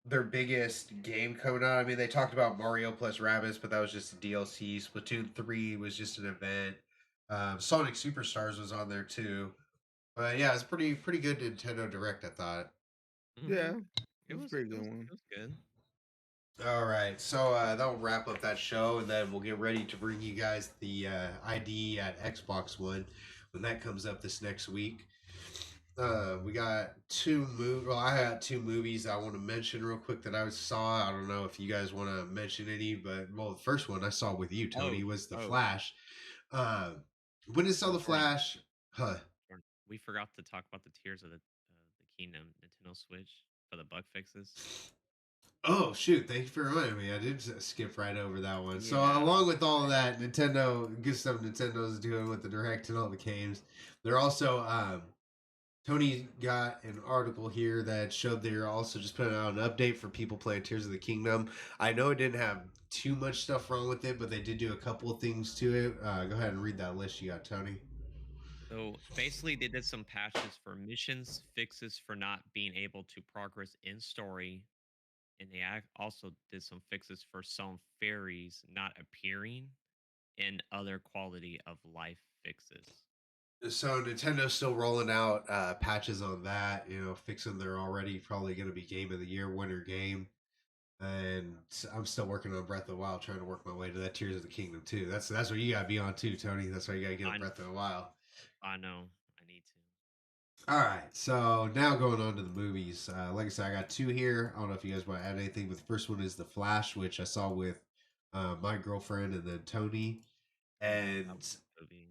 their biggest game coming out. I mean, they talked about Mario plus Rabbids, but that was just a DLC. Splatoon 3 was just an event. Sonic Superstars was on there too. But yeah, it's pretty good Nintendo Direct, I thought. Yeah, It it's a was pretty good one. it was good. All right, so that'll wrap up that show, and then we'll get ready to bring you guys the ID at Xbox One when that comes up this next week. We got Well, I got two movies I want to mention real quick that I saw. I don't know if you guys want to mention any, but well, the first one I saw with you, Tony, was The Flash. Uh, when I saw The Flash, huh? We forgot to talk about the Tears of the Kingdom Nintendo Switch for the bug fixes. Oh shoot! Thank you for reminding me. I did skip right over that one. So Yeah. along with all of that, Nintendo, good stuff Nintendo's doing with the Direct and all the games. They're also Tony got an article here that showed they're also just putting out an update for people playing Tears of the Kingdom. I know it didn't have too much stuff wrong with it, but they did do a couple of things to it. Go ahead and read that list you got, Tony. So basically, they did some patches for missions, fixes for not being able to progress in story, and they also did some fixes for some fairies not appearing, and other quality of life fixes. So Nintendo's still rolling out patches on that, fixing their already probably going to be Game of the Year winner game. And I'm still working on Breath of the Wild, trying to work my way to that Tears of the Kingdom too. That's what you got to be on too, Tony. That's why you got to get on Breath of the Wild. I know. I need to. All right, so now going on to the movies. Like I said, I got two here. I don't know if you guys want to add anything, but the first one is The Flash, which I saw with my girlfriend and then Tony. And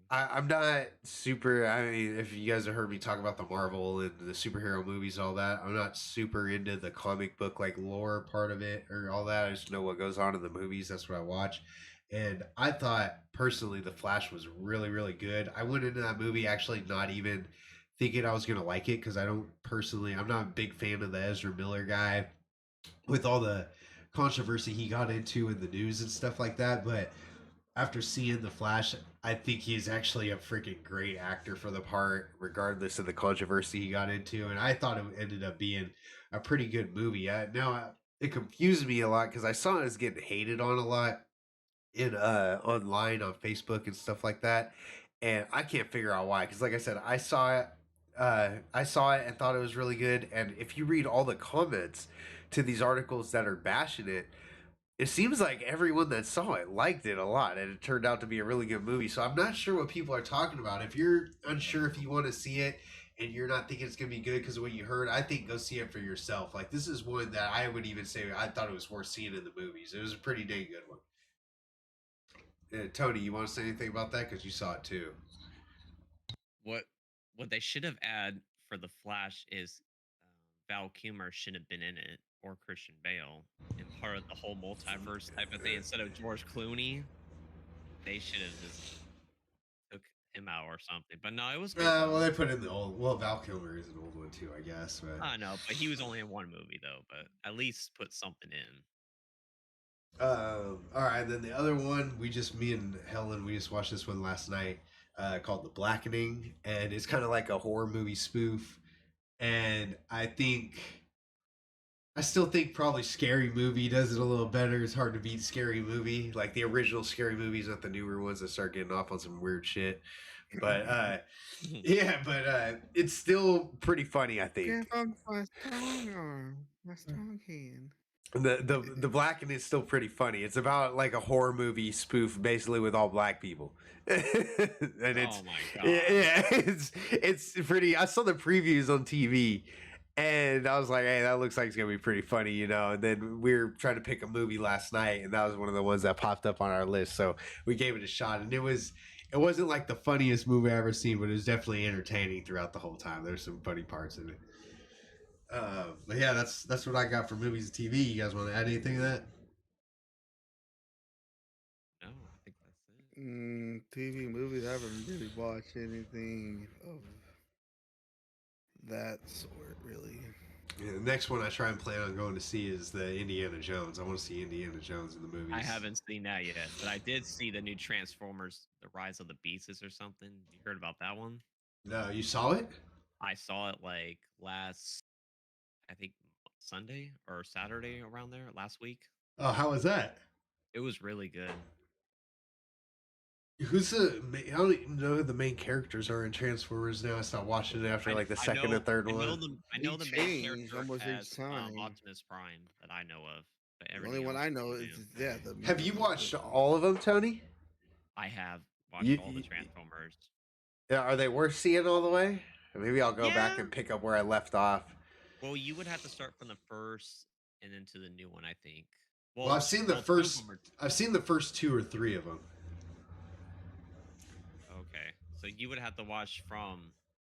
I'm not super. I mean, if you guys have heard me talk about the Marvel and the superhero movies, all that, I'm not super into the comic book like lore part of it or all that. I just know what goes on in the movies. That's what I watch. And I thought personally, The Flash was really good. I went into that movie actually not even thinking I was gonna like it because I'm not a big fan of the Ezra Miller guy with all the controversy he got into in the news and stuff like that, but after seeing The Flash, I think he's actually a freaking great actor for the part, regardless of the controversy he got into. And I thought it ended up being a pretty good movie. It confused me a lot because I saw it as getting hated on a lot in online on Facebook and stuff like that, and I can't figure out why. Because like I said, I saw it and thought it was really good. And if you read all the comments to these articles that are bashing it seems like everyone that saw it liked it a lot, and it turned out to be a really good movie. So I'm not sure what people are talking about. If you're unsure if you want to see it and you're not thinking it's going to be good because of what you heard, I think go see it for yourself. Like, this is one that I would even say I thought it was worth seeing in the movies. It was a pretty dang good one. Tony, you want to say anything about that? Because you saw it too. What they should have added for The Flash is Val Kilmer shouldn't have been in it, or Christian Bale, and part of the whole multiverse type of thing. Instead of George Clooney, they should have just took him out or something. But no, it was good. Well, they put in the old. Well, Val Kilmer is an old one too, I guess. But I know, but he was only in one movie though. But at least put something in. All right, then the other one, me and Helen, we just watched this one last night, called The Blackening, and it's kind of like a horror movie spoof. And I still think probably Scary Movie does it a little better. It's hard to beat Scary Movie, like the original Scary Movies, not the newer ones that start getting off on some weird shit. But it's still pretty funny, I think. Can't find my strong arm, my strong hand. The Blackening is still pretty funny. It's about like a horror movie spoof, basically with all black people. And it's, oh my god! Yeah, it's pretty. I saw the previews on TV, And I was like, hey, that looks like it's gonna be pretty funny, you know. And then we were trying to pick a movie last night, and that was one of the ones that popped up on our list. So we gave it a shot, and it wasn't like the funniest movie I ever seen, but it was definitely entertaining throughout the whole time. There's some funny parts in it. But yeah, that's what I got for movies and TV. You guys want to add anything to that? No, I think that's it. TV movies. I haven't really watched anything of that sort, really. Yeah, the next one I try and plan on going to see is the Indiana Jones. I want to see Indiana Jones in the movies. I haven't seen that yet, but I did see the new Transformers: The Rise of the Beasts or something. You heard about that one? No, you saw it? I saw it like last, I think Sunday or Saturday around there last week. Oh, how was that? It was really good. Who's the? I don't even know who the main characters are in Transformers now. I stopped watching it after like the second and third one. I know They the main change character almost each as time. Optimus Prime that I know of. But The only everything one else I know is is new. Have you watched all of them, Tony? I have watched all the Transformers. Yeah, are they worth seeing all the way? Maybe I'll go back and pick up where I left off. Well, you would have to start from the first and then to the new one, I think. Well, I've seen the first. I've seen the first 2 or 3 of them. Okay, so you would have to watch from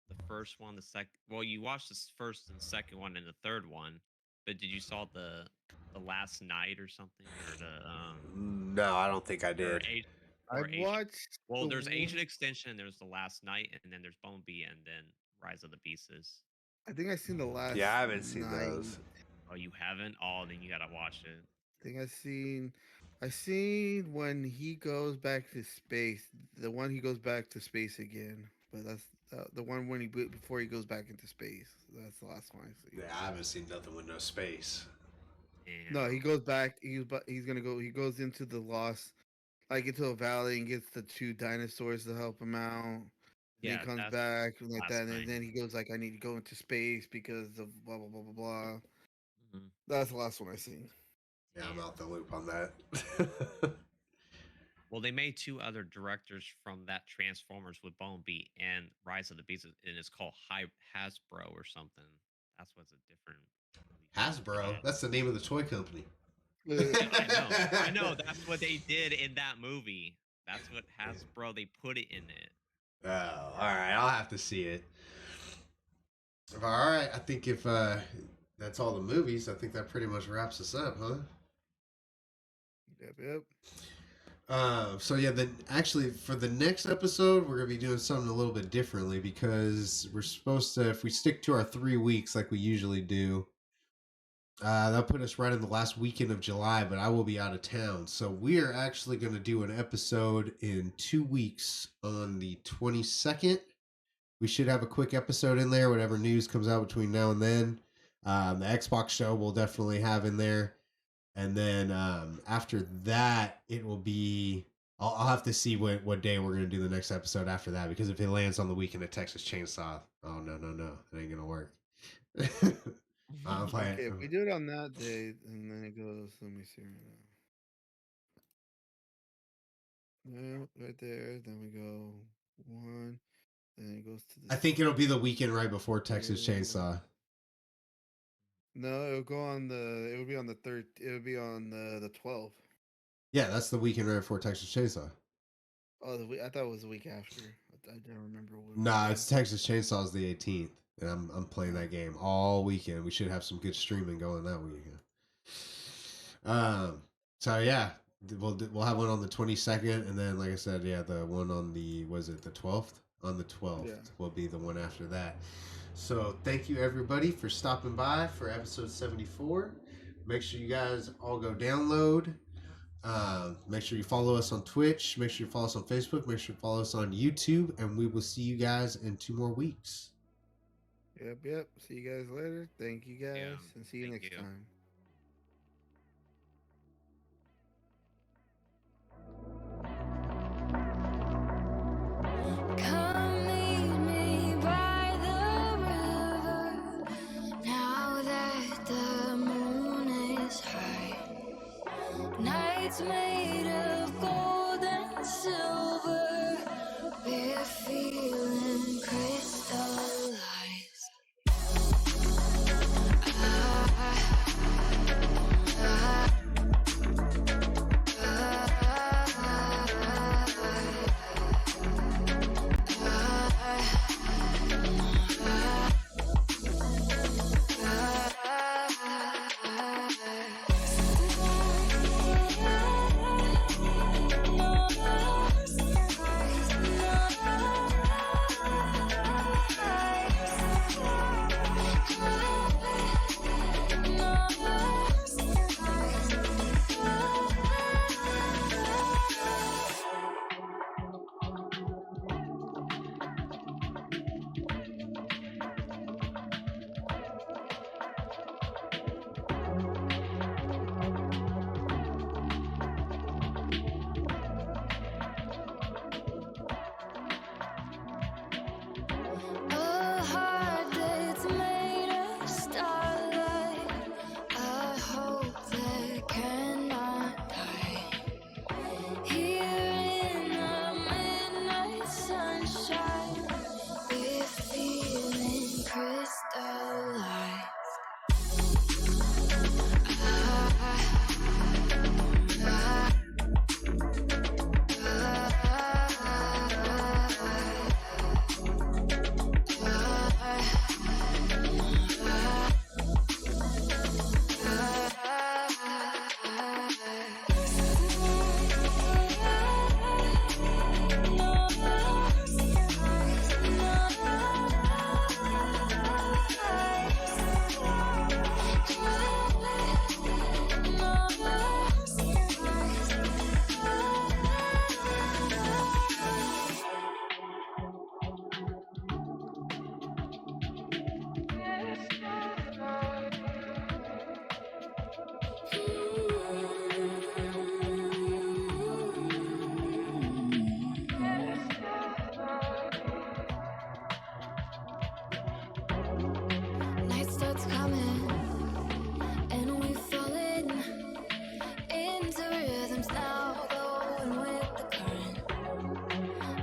the first one, the second. Well, you watched the first and second one and the third one, but did you saw the last night or something, or the No, I don't think I did. I've watched. Well, there's Agent Extension, and there's the last night, and then there's Bumblebee, and then Rise of the Beasts. I think I've seen the last. Yeah, I haven't seen those. Oh, you haven't? Oh, then you gotta watch it. I think I seen when he goes back to space. The one he goes back to space again, but that's the one when before he goes back into space. That's the last one I see. Yeah, I haven't seen nothing with no space. Damn. No, he goes back. He's gonna go. He goes into the lost, like into a valley, and gets the 2 dinosaurs to help him out. Yeah, he comes that's back like last that, night. and then he goes like, "I need to go into space because of blah blah blah blah blah." Mhm. That's the last one I seen. Yeah, I'm out the loop on that. Well, they made 2 other directors from that Transformers with Bumblebee and Rise of the Beasts, and it's called Hasbro or something. That's what's a different movie. Hasbro? That's the name of the toy company. I know. That's what they did in that movie. That's what Hasbro, they put it in it. Oh, all right. I'll have to see it. All right. I think if that's all the movies, I think that pretty much wraps us up, huh? Yep. So yeah, then actually for the next episode, we're gonna be doing something a little bit differently because we're supposed to, if we stick to our 3 weeks like we usually do, that'll put us right in the last weekend of July, but I will be out of town. So we are actually going to do an episode in 2 weeks on the 22nd. We should have a quick episode in there, whatever news comes out between now and then. The Xbox show we'll definitely have in there. And then after that, it will be, I'll have to see what day we're going to do the next episode after that, because if it lands on the weekend of Texas Chainsaw, oh, no, it ain't going to work. Okay, if we do it on that day, and then it goes, let me see right now. Yeah, right there. Then we go 1. Then it goes to the. I think it'll be the weekend right before Texas Chainsaw. No, it'll go on the. It would be on the 3rd. It would be on the 12th. Yeah, that's the weekend right before Texas Chainsaw. Oh, I thought it was the week after. I don't remember what. Nah, it's Texas Chainsaw's the 18th, and I'm playing that game all weekend. We should have some good streaming going that weekend. So yeah, we'll have one on the 22nd, and then like I said, yeah, the one on the the 12th. On the 12th will be the one after that. So thank you everybody for stopping by for episode 74. Make sure you guys all go download. Make sure you follow us on Twitch. Make sure you follow us on Facebook. Make sure you follow us on YouTube. And we will see you guys in 2 more weeks. Yep. See you guys later. Thank you guys. And see you next time. Come meet me by the river, now that the moon is high. Nights made of gold and silver, we're feeling crystallized. starts coming, and we falling into rhythms now, going with the current.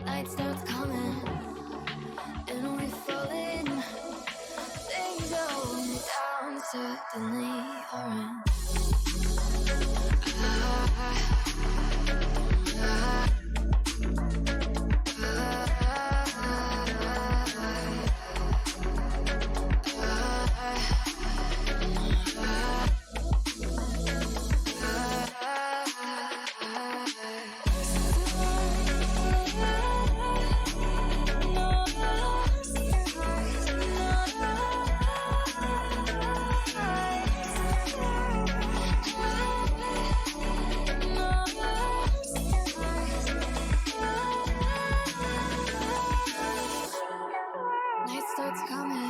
Night starts coming, and we falling. Things going down, certainly aren't. Night starts coming.